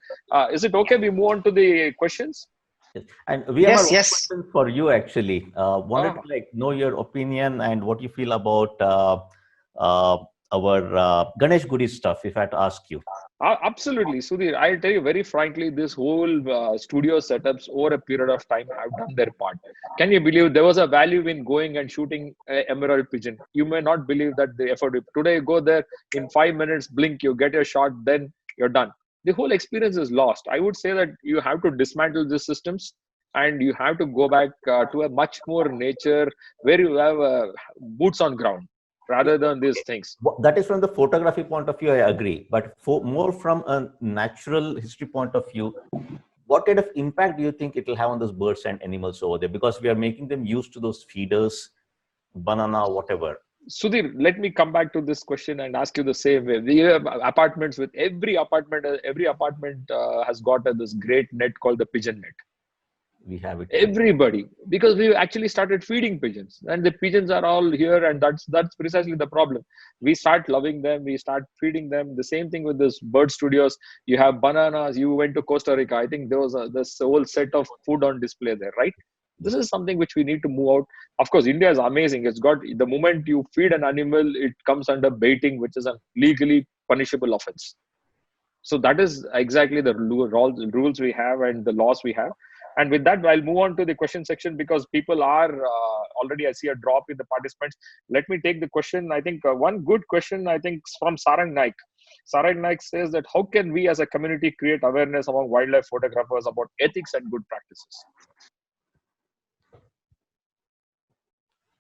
Speaker 2: is it okay? We move on to the questions.
Speaker 6: Yes. And we have
Speaker 1: Yes,
Speaker 6: one
Speaker 1: yes.
Speaker 6: question for you actually. Wanted
Speaker 2: Ah,
Speaker 6: to like know your opinion and what you feel about uh, our Ganesh Gudi stuff. If I had to ask you.
Speaker 2: Absolutely, Sudhir. I'll tell you very frankly, this whole studio setups over a period of time have done their part. Can you believe there was a value in going and shooting a emerald pigeon? You may not believe that the effort. Today, you go there in 5 minutes, blink, you get your shot, then you're done. The whole experience is lost. I would say that you have to dismantle these systems and you have to go back to a much more nature where you have boots on ground rather than these things.
Speaker 6: That is from the photography point of view, I agree. But for more from a natural history point of view, what kind of impact do you think it will have on those birds and animals over there? Because we are making them used to those feeders, banana, whatever.
Speaker 2: Sudhir, let me come back to this question and ask you the same way. We have apartments with every apartment has got this great net called the pigeon net.
Speaker 6: We have it too.
Speaker 2: Everybody, because we actually started feeding pigeons, and the pigeons are all here, and that's precisely the problem. We start loving them, we start feeding them. The same thing with this bird studios. You have bananas. You went to Costa Rica. I think there was this whole set of food on display there, right? This is something which we need to move out. Of course, India is amazing. It's got the moment you feed an animal, it comes under baiting, which is a legally punishable offense. So that is exactly the rules we have and the laws we have. And with that, I'll move on to the question section because people are already, I see a drop in the participants. Let me take the question. I think one good question, I think, is from Sarang Naik. Sarang Naik says that how can we as a community create awareness among wildlife photographers about ethics and good practices?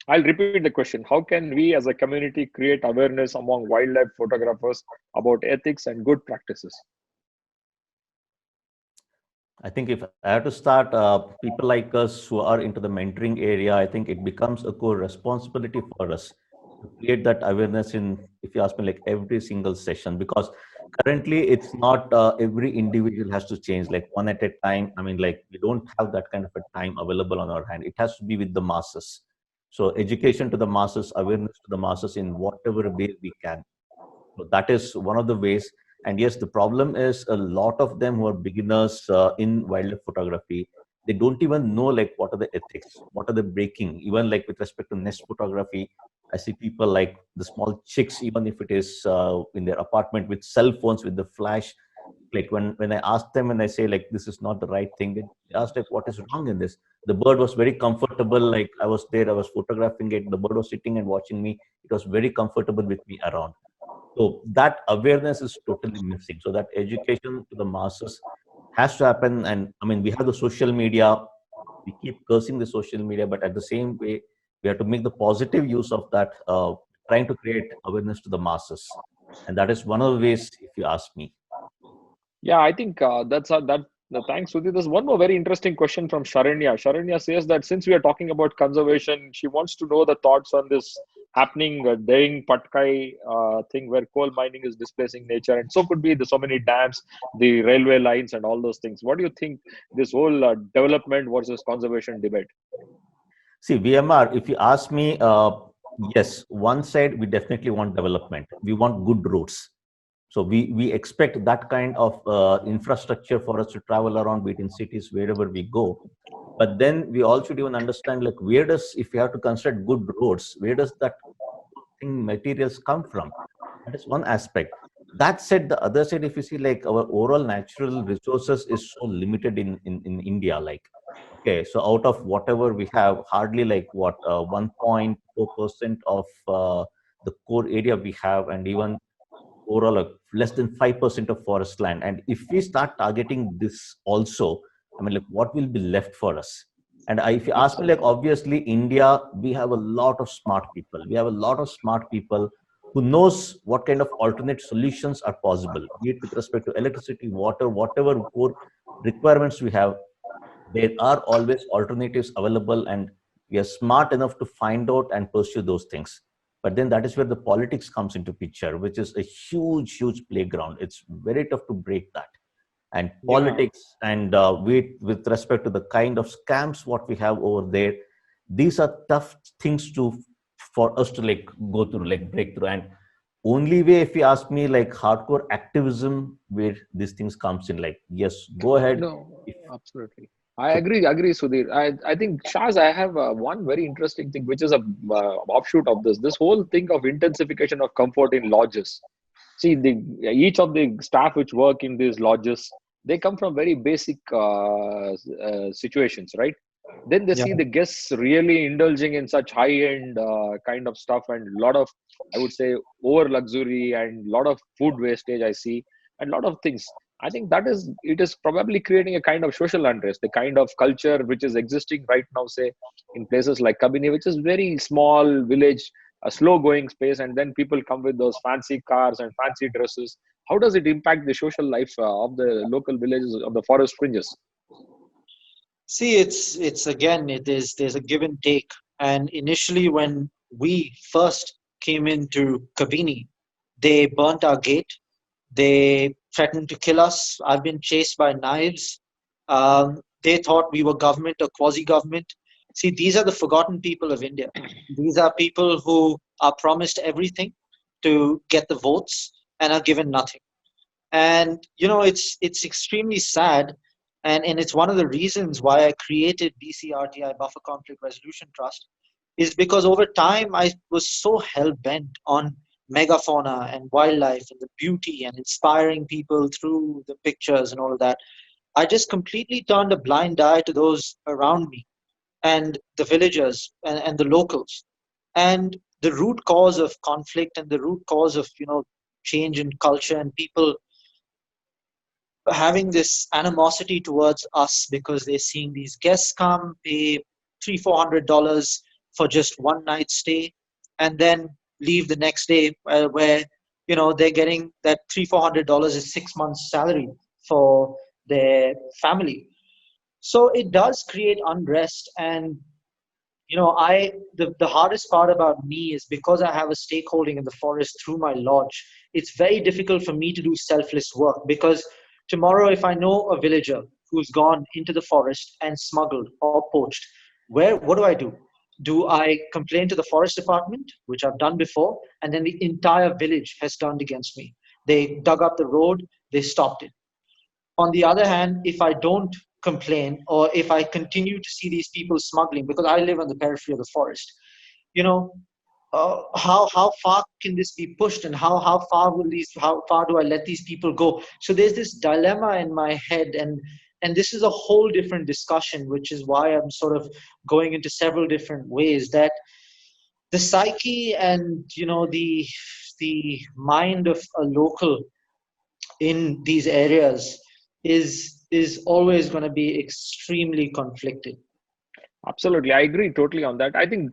Speaker 2: I'll repeat the question. How can we as a community create awareness among wildlife photographers about ethics and good practices?
Speaker 6: I think if I have to start, people like us who are into the mentoring area, I think it becomes a core responsibility for us to create that awareness in, if you ask me, like every single session, because currently it's not every individual has to change like one at a time. I mean, like we don't have that kind of a time available on our hand. It has to be with the masses. So education to the masses, awareness to the masses in whatever way we can. So that is one of the ways. And yes, the problem is a lot of them who are beginners in wildlife photography, they don't even know like what are the ethics, what are the breaking. Even like with respect to nest photography, I see people like the small chicks, even if it is in their apartment with cell phones with the flash. Like when I ask them and I say like this is not the right thing, they ask like what is wrong in this. The bird was very comfortable. Like I was there, I was photographing it. The bird was sitting and watching me. It was very comfortable with me around. So that awareness is totally missing. So that education to the masses has to happen. And I mean, we have the social media. We keep cursing the social media, but at the same way, we have to make the positive use of that, trying to create awareness to the masses. And that is one of the ways, if you ask me.
Speaker 2: Yeah, I think that. Thanks, Sudhi. There's one more very interesting question from Sharanya. Sharanya says that since we are talking about conservation, she wants to know the thoughts on this happening Deng Patkai thing where coal mining is displacing nature, and so could be the so many dams, the railway lines, and all those things. What do you think this whole development versus conservation debate?
Speaker 6: See, VMR, if you ask me, yes, one side, we definitely want development. We want good roads. So we expect that kind of infrastructure for us to travel around between cities wherever we go. But then we all should even understand like where does, if you have to construct good roads, where does that thing materials come from? That is one aspect. That said, the other side, if you see like our overall natural resources is so limited in India, like, okay, so out of whatever we have, hardly like what 1.4% of the core area we have, and even overall less than 5% of forest land. And if we start targeting this also, I mean, like what will be left for us? And if you ask me, like obviously India, we have a lot of smart people. We have a lot of smart people who knows what kind of alternate solutions are possible, be it with respect to electricity, water, whatever core requirements we have. There are always alternatives available, and we are smart enough to find out and pursue those things. But then that is where the politics comes into picture, which is a huge playground. It's very tough to break that. And
Speaker 2: Yeah.
Speaker 6: politics and with respect to the kind of scams what we have over there, these are tough things to for us to like go through, like break through. And only way, if you ask me, like hardcore activism where these things comes in, like yes, go ahead.
Speaker 2: No,
Speaker 6: If,
Speaker 2: absolutely. I
Speaker 6: so
Speaker 2: agree, Sudhir. I think, Shaz, I have one very interesting thing, which is a offshoot of this. This whole thing of intensification of comfort in lodges. See, each of the staff which work in these lodges, they come from very basic situations, right? Then they
Speaker 5: Yeah.
Speaker 2: see the guests really indulging in such high-end kind of stuff, and a lot of, I would say, over luxury and a lot of food wastage I see, and a lot of things. I think it is probably creating a kind of social unrest, the kind of culture which is existing right now, say, in places like Kabini, which is very small village, a slow going space, and then people come with those fancy cars and fancy dresses. How does it impact the social life of the local villages of the forest fringes?
Speaker 5: See, it's again, there's a give and take. And initially, when we first came into Kabini, they burnt our gate. They threatened to kill us. I've been chased by knives. They thought we were government or quasi-government. See, these are the forgotten people of India. These are people who are promised everything to get the votes and are given nothing. And it's extremely sad, and it's one of the reasons why I created BCRTI, Buffer Conflict Resolution Trust, is because over time I was so hell-bent on megafauna and wildlife and the beauty and inspiring people through the pictures and all of that. I just completely turned a blind eye to those around me and the villagers and the locals. And the root cause of conflict and the root cause of change in culture and people having this animosity towards us because they're seeing these guests come, pay $300-400 for just one night stay, and then leave the next day, where they're getting that $300-400 is 6 months' salary for their family. So it does create unrest. And the hardest part about me is because I have a stakeholding in the forest through my lodge, it's very difficult for me to do selfless work, because tomorrow if I know a villager who's gone into the forest and smuggled or poached, what do? Do I complain to the forest department, which I've done before, and then the entire village has turned against me? They dug up the road, they stopped it. On the other hand, if I don't complain, or if I continue to see these people smuggling, because I live on the periphery of the forest, you know, how far can this be pushed, and how far do I let these people go? So there's this dilemma in my head, and this is a whole different discussion, which is why I'm sort of going into several different ways, that the psyche and the mind of a local in these areas is always going to be extremely conflicted.
Speaker 2: Absolutely, I agree totally on that. I think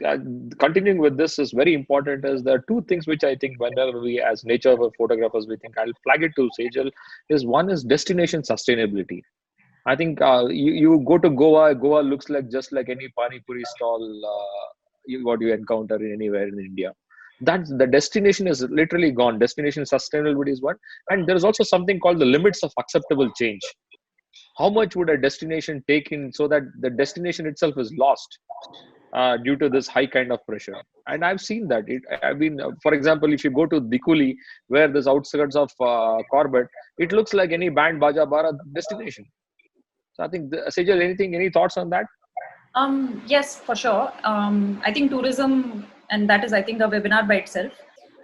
Speaker 2: continuing with this is very important. Is there are two things which I think whenever we, as nature photographers, we think I'll flag it to Sejal. Is one is destination sustainability. I think you go to Goa. Goa looks like just like any pani puri stall what you encounter in anywhere in India. That's the destination is literally gone. Destination sustainability is one, and there is also something called the limits of acceptable change. How much would a destination take in so that the destination itself is lost due to this high kind of pressure? And I've seen that. I mean, for example, if you go to Dikuli, where there's outskirts of Corbett, it looks like any band baja bara destination. So I think, Sejal, any thoughts on that?
Speaker 3: Yes, for sure. I think tourism, and that is, I think, a webinar by itself.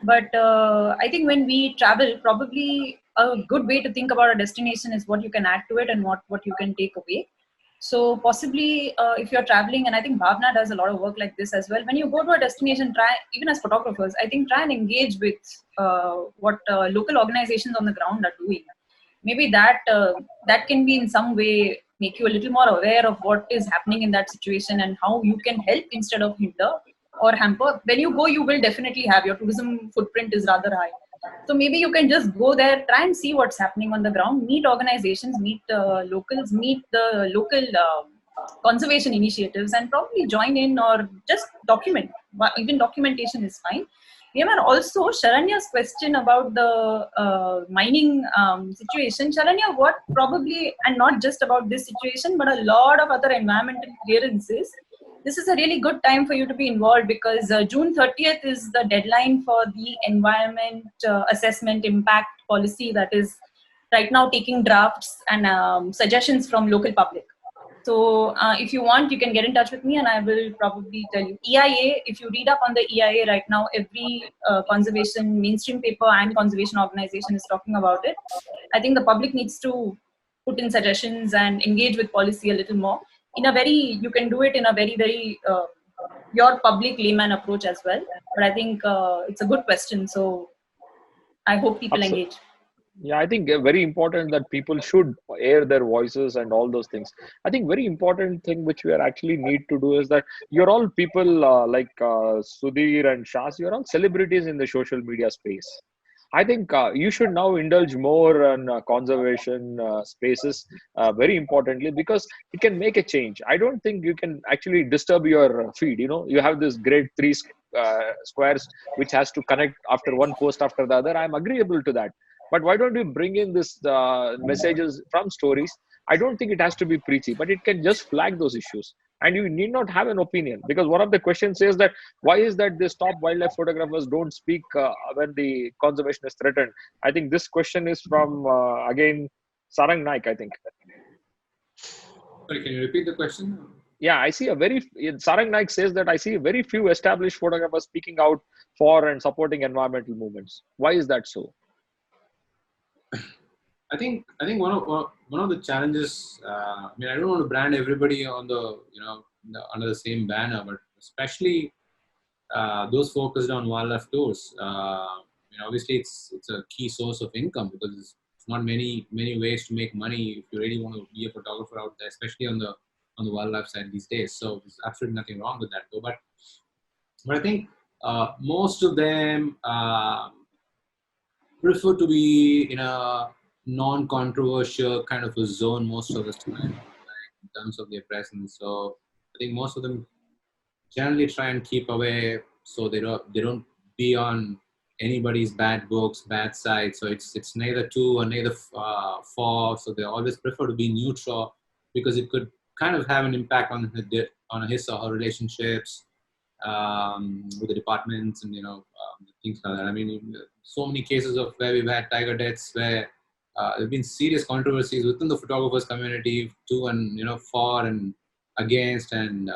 Speaker 3: But I think when we travel, probably a good way to think about a destination is what you can add to it and what you can take away. So possibly, if you're traveling, and I think Bhavna does a lot of work like this as well. When you go to a destination, try, even as photographers, I think try and engage with what local organizations on the ground are doing. Maybe that can be in some way make you a little more aware of what is happening in that situation and how you can help instead of hinder, or hamper. When you go, you will definitely have your tourism footprint is rather high. So maybe you can just go there, try and see what's happening on the ground, meet organizations, meet locals, meet the local conservation initiatives, and probably join in or just document. Even documentation is fine. We have also Sharanya's question about the mining situation. Sharanya, what probably, and not just about this situation, but a lot of other environmental clearances, this is a really good time for you to be involved, because June 30th is the deadline for the environment assessment impact policy that is right now taking drafts and suggestions from local public. So if you want, you can get in touch with me and I will probably tell you. EIA, if you read up on the EIA right now, every conservation mainstream paper and conservation organization is talking about it. I think the public needs to put in suggestions and engage with policy a little more. In a very, you can do it in a very, very your public layman approach as well. But I think it's a good question. So I hope people engage.
Speaker 2: Yeah, I think very important that people should air their voices and all those things. I think very important thing which we are actually need to do is that you're all people like Sudhir and Shaaz, you're all celebrities in the social media space. I think you should now indulge more in conservation spaces, very importantly, because it can make a change. I don't think you can actually disturb your feed. You know, you have this great three squares which has to connect after one post after the other. I'm agreeable to that. But why don't you bring in this messages from stories? I don't think it has to be preachy, but it can just flag those issues. And you need not have an opinion, because one of the questions says that why is that these top wildlife photographers don't speak when the conservation is threatened? I think this question is from, again, Sarang Naik, I think.
Speaker 4: Sorry, can you repeat the question?
Speaker 2: Yeah, I see Sarang Naik says that I see very few established photographers speaking out for and supporting environmental movements. Why is that so?
Speaker 4: I think one of the challenges. I mean, I don't want to brand everybody on under the same banner, but especially those focused on wildlife tours. Obviously, it's a key source of income, because it's not many ways to make money if you really want to be a photographer out there, especially on the wildlife side these days. So there's absolutely nothing wrong with that, though. But I think most of them prefer to be in a non-controversial kind of a zone most of the time, like in terms of their presence. So I think most of them generally try and keep away, so they don't be on anybody's bad books, bad side. So it's neither to or neither for. So they always prefer to be neutral, because it could kind of have an impact on his or her relationships with the departments and things like that. I mean, so many cases of where we've had tiger deaths where there have been serious controversies within the photographers community to and for and against, and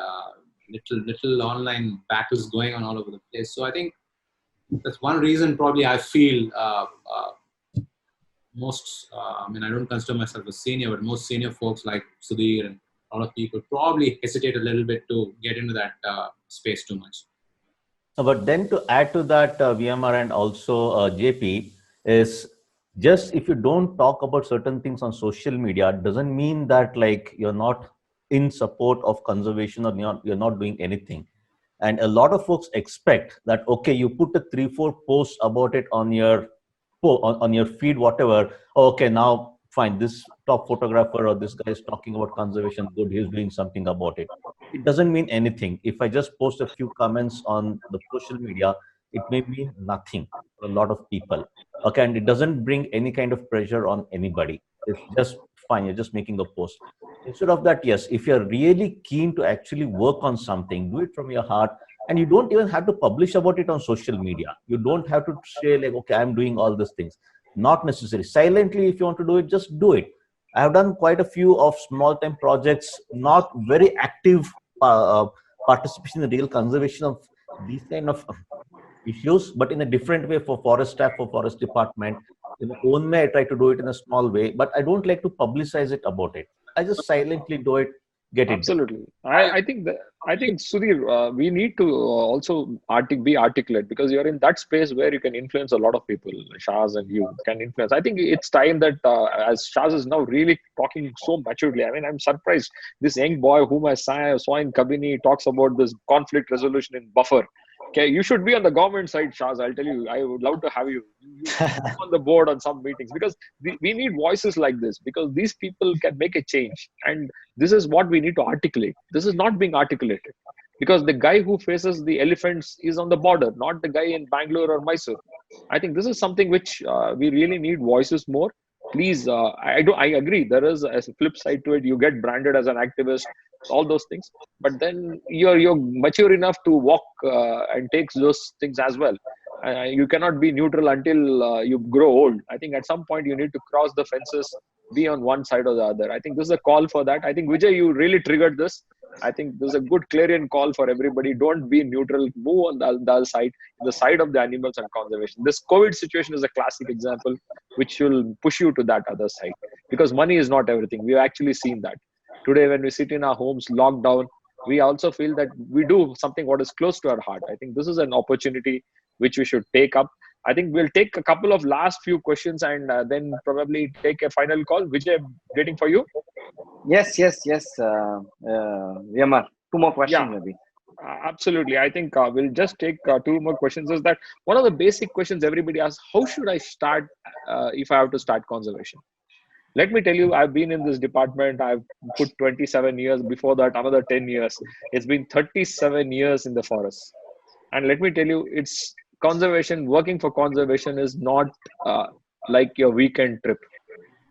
Speaker 4: little online battles going on all over the place. So I think that's one reason probably I feel most. I mean, I don't consider myself a senior, but most senior folks like Sudhir and a lot of people probably hesitate a little bit to get into that space too much.
Speaker 6: But then to add to that, VMR and also JP, is just if you don't talk about certain things on social media, doesn't mean that like you're not in support of conservation or you're not doing anything. And a lot of folks expect that, okay, you put a 3-4 posts about it on your feed, whatever. Okay, now fine, this top photographer or this guy is talking about conservation, good, he's doing something about it. It doesn't mean anything. If I just post a few comments on the social media, it may mean nothing for a lot of people. Okay, and it doesn't bring any kind of pressure on anybody. It's just fine, you're just making a post. Instead of that, yes, if you're really keen to actually work on something, do it from your heart. And you don't even have to publish about it on social media. You don't have to say like, okay, I'm doing all these things. Not necessary. Silently, if you want to do it, just do it. I have done quite a few of small-time projects, not very active participation in the real conservation of these kind of issues, but in a different way for forest staff, for forest department. In my own way, I try to do it in a small way, but I don't like to publicize it about it. I just silently do it, get it done.
Speaker 2: Absolutely. I think Sudhir, we need to also be articulate because you're in that space where you can influence a lot of people. Shaz and you can influence. I think it's time that as Shaz is now really talking so maturely. I mean, I'm surprised this young boy whom I saw in Kabini talks about this conflict resolution in buffer. Okay, you should be on the government side, Shaz. I'll tell you, I would love to have you. You come on the board on some meetings because we need voices like this because these people can make a change. And this is what we need to articulate. This is not being articulated because the guy who faces the elephants is on the border, not the guy in Bangalore or Mysore. I think this is something which we really need voices more. Please, I agree. There is a flip side to it. You get branded as an activist, all those things, but then you're mature enough to walk and take those things as well. You cannot be neutral until you grow old. I think at some point you need to cross the fences, be on one side or the other. I think this is a call for that. I think Vijay, you really triggered this. I think this is a good clarion call for everybody. Don't be neutral. Move on the other side, the side of the animals and conservation. This COVID situation is a classic example, which will push you to that other side because money is not everything. We've actually seen that today when we sit in our homes locked down. We also feel that we do something what is close to our heart. I think this is an opportunity which we should take up. I think we'll take a couple of last few questions and then probably take a final call. Vijay, waiting for you.
Speaker 1: Yes. Vyamar, two more questions
Speaker 2: Yeah,
Speaker 1: maybe.
Speaker 2: absolutely. I think we'll just take two more questions. Is that one of the basic questions everybody asks? How should I start if I have to start conservation? Let me tell you, I've been in this department. I've put 27 years. Before that, another 10 years. It's been 37 years in the forest. And let me tell you, it's conservation. Working for conservation is not like your weekend trip.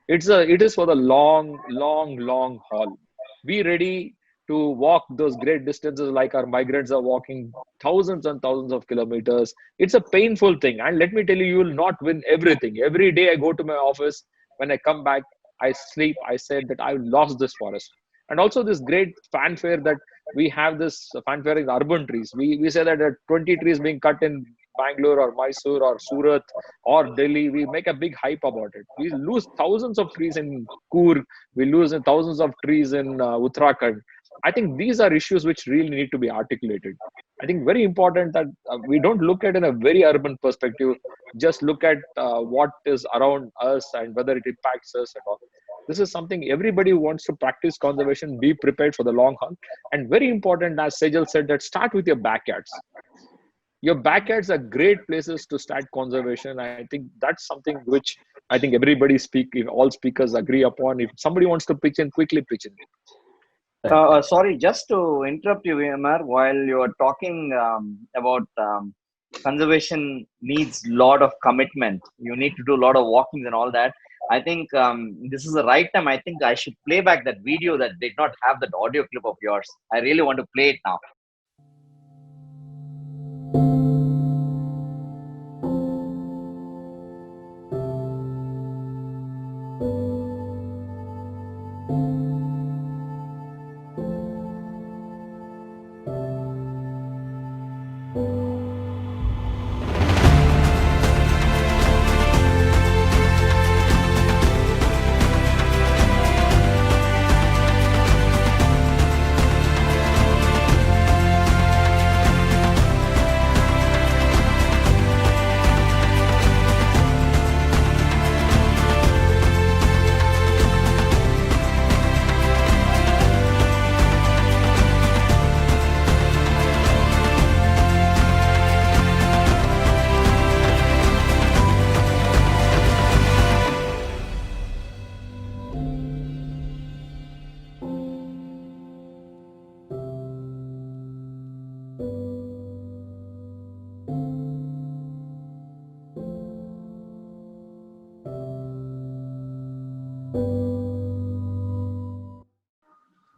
Speaker 2: It is for the long haul. Be ready to walk those great distances like our migrants are walking thousands and thousands of kilometers. It's a painful thing. And let me tell you, you will not win everything. Every day I go to my office, when I come back, I sleep, I said that I lost this forest. And also this great fanfare that we have this fanfare in urban trees. We say that there are 20 trees being cut in Bangalore or Mysore or Surat or Delhi. We make a big hype about it. We lose thousands of trees in Coorg. We lose thousands of trees in Uttarakhand. I think these are issues which really need to be articulated. I think very important that we don't look at it in a very urban perspective. Just look at what is around us and whether it impacts us and all. This is something everybody who wants to practice conservation, be prepared for the long haul. And very important, as Sejal said, that start with your backyards. Your backyards are great places to start conservation. I think that's something which I think everybody if all speakers agree upon. If somebody wants to pitch in, quickly pitch in.
Speaker 1: Sorry, just to interrupt you, Vyamar, while you are talking about conservation needs a lot of commitment. You need to do a lot of walkings and all that. I think this is the right time. I think I should play back that video that did not have that audio clip of yours. I really want to play it now.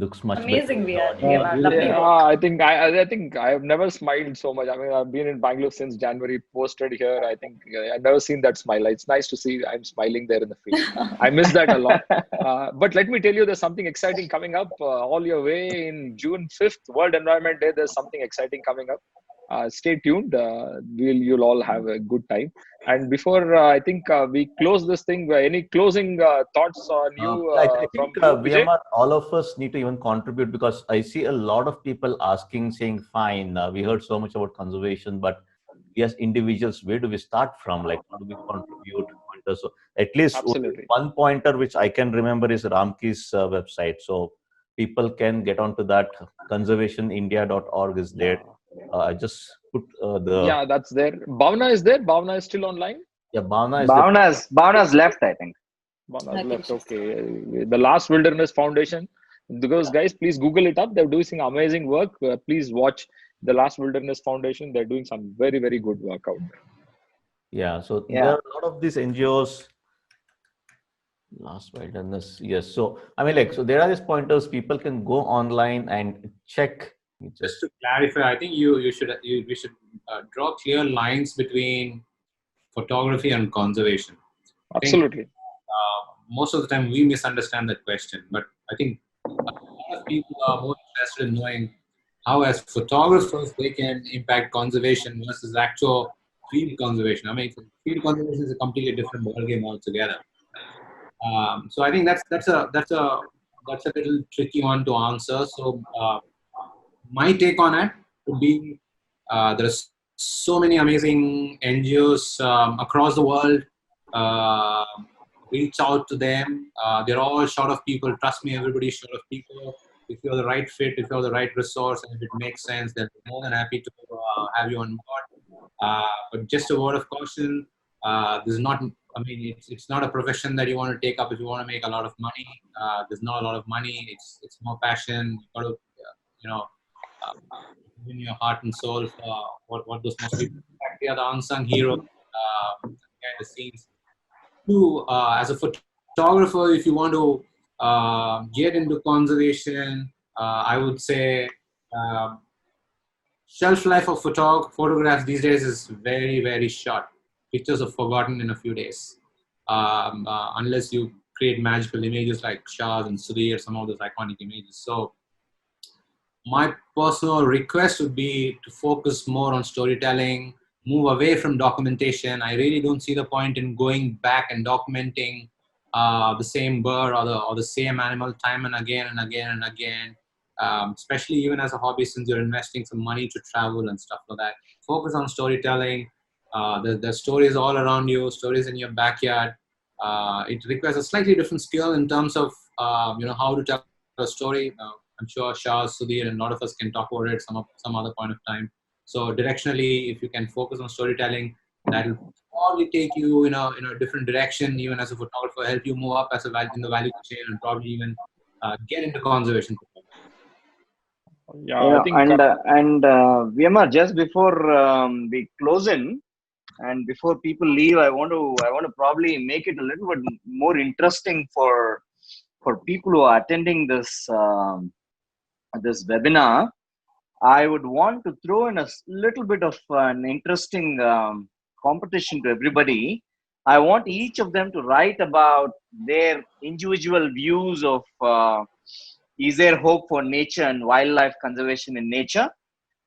Speaker 6: Looks much
Speaker 3: Amazing,
Speaker 6: better.
Speaker 3: we are lovely
Speaker 2: Yeah,
Speaker 3: work.
Speaker 2: I think I have never smiled so much. I mean, I've been in Bangalore since January, posted here. I think I've never seen that smile. It's nice to see I'm smiling there in the field. I miss that a lot. But let me tell you, there's something exciting coming up all your way in June 5th, World Environment Day. There's something exciting coming up. Stay tuned. You'll all have a good time. And before I think we close this thing, any closing thoughts on you
Speaker 6: I
Speaker 2: from
Speaker 6: think
Speaker 2: you, Vijay?
Speaker 6: VMR, all of us need to even contribute, because I see a lot of people asking, saying, fine, we heard so much about conservation, but we as individuals, where do we start from? Like, how do we contribute pointers? So at least only
Speaker 2: Absolutely.
Speaker 6: one pointer which I can remember is Ramki's website. So people can get onto that. Conservationindia.org is there. I just put the,
Speaker 2: Yeah, that's there. Bhavna is there. Bhavna is still online.
Speaker 6: yeah, Bhavna is the,
Speaker 1: Bhavana's left, I think.
Speaker 2: Bhavna's
Speaker 3: I think
Speaker 2: left.
Speaker 3: she's
Speaker 2: Okay. The Last Wilderness Foundation. Those guys, please Google it up. They're doing some amazing work. Please watch the Last Wilderness Foundation. They're doing some very, very good work out there.
Speaker 6: yeah. So there
Speaker 1: Yeah.
Speaker 6: are a lot of these NGOs. Last wilderness, yes. So I mean, like, so there are these pointers. People can go online and check.
Speaker 4: Just to clarify, I think we should draw clear lines between photography and conservation. I think
Speaker 2: Absolutely.
Speaker 4: most of the time we misunderstand that question, but I think a lot of people are more interested in knowing how, as photographers, they can impact conservation versus actual field conservation. I mean, field conservation is a completely different ballgame altogether. So I think that's a little tricky one to answer. So my take on it would be there's so many amazing NGOs across the world. Uh, Reach out to them. They're all short of people. Trust me, everybody's short of people. If you're the right fit, if you're the right resource, and if it makes sense, then we're more than happy to have you on board. But just a word of caution: this is not. I mean, it's not a profession that you want to take up if you want to make a lot of money. There's not a lot of money. It's more passion. You got to, you know, uh, in your heart and soul for what those most people. In fact, they are the unsung heroes behind the scenes. To as a photographer, if you want to get into conservation, I would say uh, shelf life of photographs these days is very, very short. Pictures are forgotten in a few days, unless you create magical images like Shaaz and Sudhir, some of those iconic images. So my personal request would be to focus more on storytelling, move away from documentation. I really don't see the point in going back and documenting the same bird or the same animal time and again and again and again. Especially even as a hobby, since you're investing some money to travel and stuff like that. Focus on storytelling. There's stories all around you, stories in your backyard. It requires a slightly different skill in terms of how to tell a story. I'm sure Shah, Sudhir, and a lot of us can talk about it some other point of time. So directionally, if you can focus on storytelling, that will probably take you in a different direction, even as a photographer, help you move up in the value chain, and probably even get into conservation.
Speaker 2: Yeah,
Speaker 1: You
Speaker 2: I
Speaker 1: know,
Speaker 2: think
Speaker 1: VMR, just before we close in, and before people leave, I want to probably make it a little bit more interesting for people who are attending this webinar. I would want to throw in a little bit of an interesting competition to everybody. I want each of them to write about their individual views of is there hope for nature and wildlife conservation in nature.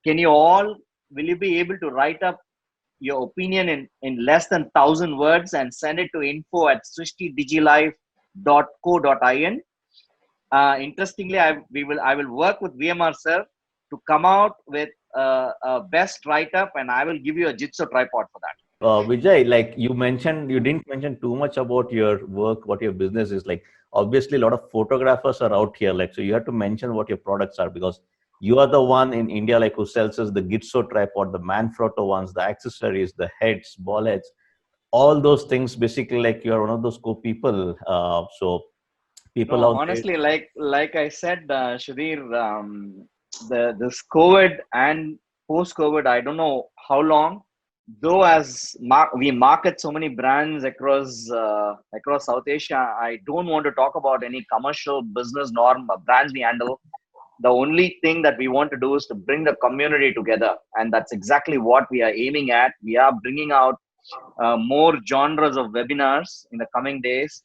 Speaker 1: Can you all, will you be able to write up your opinion in less than 1,000 words and send it to info@srishtidigilife.co.in? Interestingly, I will work with VMR sir to come out with a best write up, and I will give you a jitsu tripod for that.
Speaker 6: Vijay, like you mentioned, you didn't mention too much about your work, what your business is like. Obviously, a lot of photographers are out here, like, so you have to mention what your products are, because you are the one in India, like, who sells us the Gitso tripod, the Manfrotto ones, the accessories, the heads, ball heads, all those things. Basically, like, you are one of those cool people. So
Speaker 1: No,
Speaker 6: people out there.
Speaker 1: honestly, like I said, Sudhir, this COVID and post COVID, I don't know how long. Though as we market so many brands across South Asia, I don't want to talk about any commercial business norm brands we handle. The only thing that we want to do is to bring the community together, and that's exactly what we are aiming at. We are bringing out more genres of webinars in the coming days,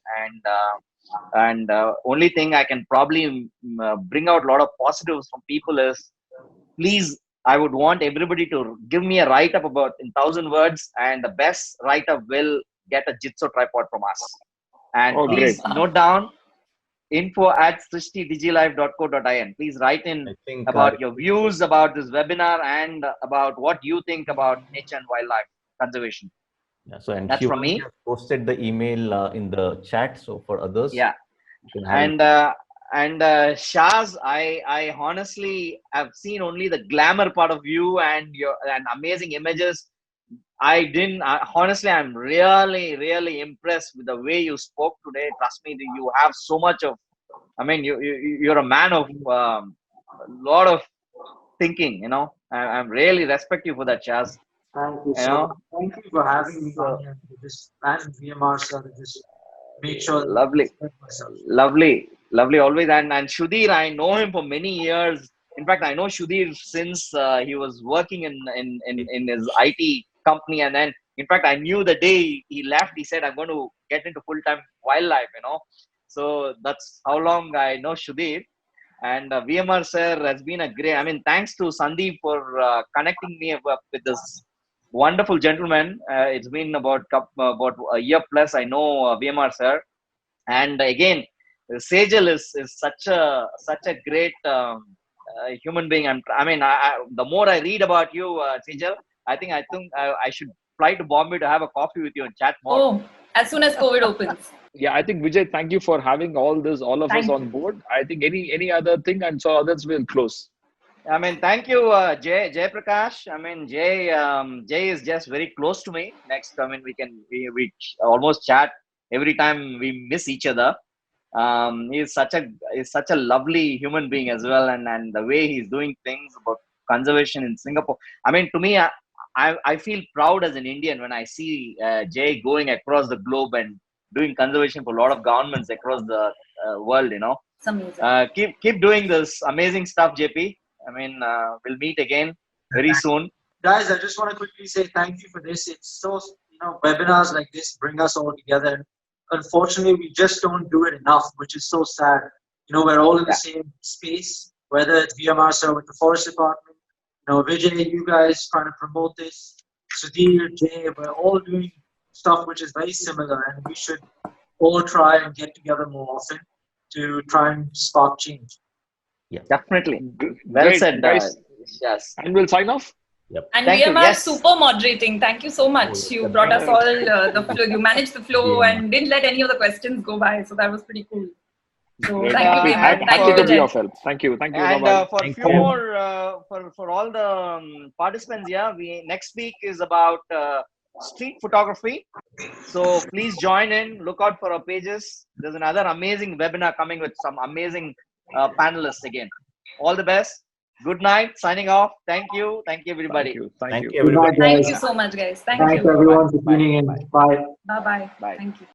Speaker 1: and only thing I can probably bring out a lot of positives from people is, please I would want everybody to give me a write up about in 1,000 words, and the best write up will get a Jitso tripod from us. And
Speaker 2: Oh, great.
Speaker 1: please note down info@srishtidigilife.co.in. Please write in
Speaker 6: I think
Speaker 1: about your views about this webinar and about what you think about nature and wildlife conservation.
Speaker 6: yeah, so and
Speaker 1: That's from
Speaker 6: Shivaram
Speaker 1: me.
Speaker 6: has posted the email in the chat. So for others,
Speaker 1: Yeah.
Speaker 6: you can have it.
Speaker 1: And Shaaz, I honestly have seen only the glamour part of you and your and amazing images. Honestly, I'm really impressed with the way you spoke today. Trust me, you have so much of, I mean, you're a man of a lot of thinking, I'm really respect you for that, Chaz.
Speaker 5: Thank you
Speaker 1: You
Speaker 5: so
Speaker 1: know,
Speaker 5: much. Thank you for having me on
Speaker 1: so
Speaker 5: here to just and VMR sir to just make sure that I
Speaker 1: lovely,
Speaker 5: respect myself.
Speaker 1: lovely always. And Sudhir, I know him for many years. In fact, I know Sudhir since he was working in his IT company, and then in fact, I knew the day he left, he said, "I'm going to get into full-time wildlife." So that's how long I know Sudhir. And VMR sir has been a great. I mean, thanks to Sandeep for connecting me up with this wonderful gentleman. It's been about a year plus. I know VMR sir, and again, Sejal is such a great human being. The more I read about you, Sejal, I should fly to Bombay to have a coffee with you and chat more.
Speaker 3: Oh, as soon as COVID opens.
Speaker 2: Yeah, I think Vijay, thank you for having all of us
Speaker 3: Thank
Speaker 2: on
Speaker 3: you.
Speaker 2: board. I think any other thing, and so others will close.
Speaker 1: I mean, thank you, Jaiprakash. I mean, Jay is just very close to me. Next, I mean, we almost chat every time we miss each other. He's such a lovely human being as well, and the way he's doing things about conservation in Singapore. I mean, to me, I feel proud as an Indian when I see Jay going across the globe and doing conservation for a lot of governments across the world.
Speaker 3: It's amazing.
Speaker 1: Keep doing this amazing stuff, JP. I mean, we'll meet again very soon.
Speaker 5: Guys, I just want to quickly say thank you for this. It's so, webinars like this bring us all together. And unfortunately, we just don't do it enough, which is so sad. We're all in the
Speaker 1: Yeah.
Speaker 5: same space, whether it's VMR sir with the forest department, Vijay, you guys trying to promote this, Sudhir, Jay, we're all doing stuff which is very similar, and we should all try and get together more often to try and spark change.
Speaker 1: Definitely. Well
Speaker 2: Great,
Speaker 1: said,
Speaker 2: guys.
Speaker 1: yes.
Speaker 2: And we'll sign off.
Speaker 6: Yep.
Speaker 3: And
Speaker 1: Thank you.
Speaker 3: VMR
Speaker 1: Yes.
Speaker 3: super moderating. Thank you so much.
Speaker 6: Oh,
Speaker 3: You
Speaker 6: yes,
Speaker 3: brought us
Speaker 6: definitely.
Speaker 3: all the flow. You managed the flow
Speaker 6: Yeah.
Speaker 3: and didn't let any of the questions go by. So that was pretty cool. So
Speaker 2: Great.
Speaker 3: thank you,
Speaker 1: Happy-
Speaker 3: VMR.
Speaker 1: happy
Speaker 3: Thank
Speaker 2: Happy
Speaker 3: you,
Speaker 2: to be
Speaker 3: Vijay.
Speaker 2: of help. Thank you. Bye
Speaker 1: And
Speaker 2: bye.
Speaker 1: for a
Speaker 6: Thank
Speaker 1: few
Speaker 6: you.
Speaker 1: more, for all the participants, we next week is about street photography. So please join in. Look out for our pages. There's another amazing webinar coming with some amazing panelists again. All the best. Good night. Signing off. Thank you, everybody.
Speaker 2: Thank
Speaker 6: Thank
Speaker 2: you.
Speaker 6: you,
Speaker 5: Good night,
Speaker 6: everybody.
Speaker 3: Thank
Speaker 5: guys.
Speaker 3: you so much, guys. Thank
Speaker 5: Thanks
Speaker 3: you.
Speaker 5: everyone for
Speaker 1: Bye.
Speaker 5: tuning in.
Speaker 1: Bye.
Speaker 5: Bye.
Speaker 3: Bye-bye.
Speaker 1: Bye.
Speaker 3: Thank you.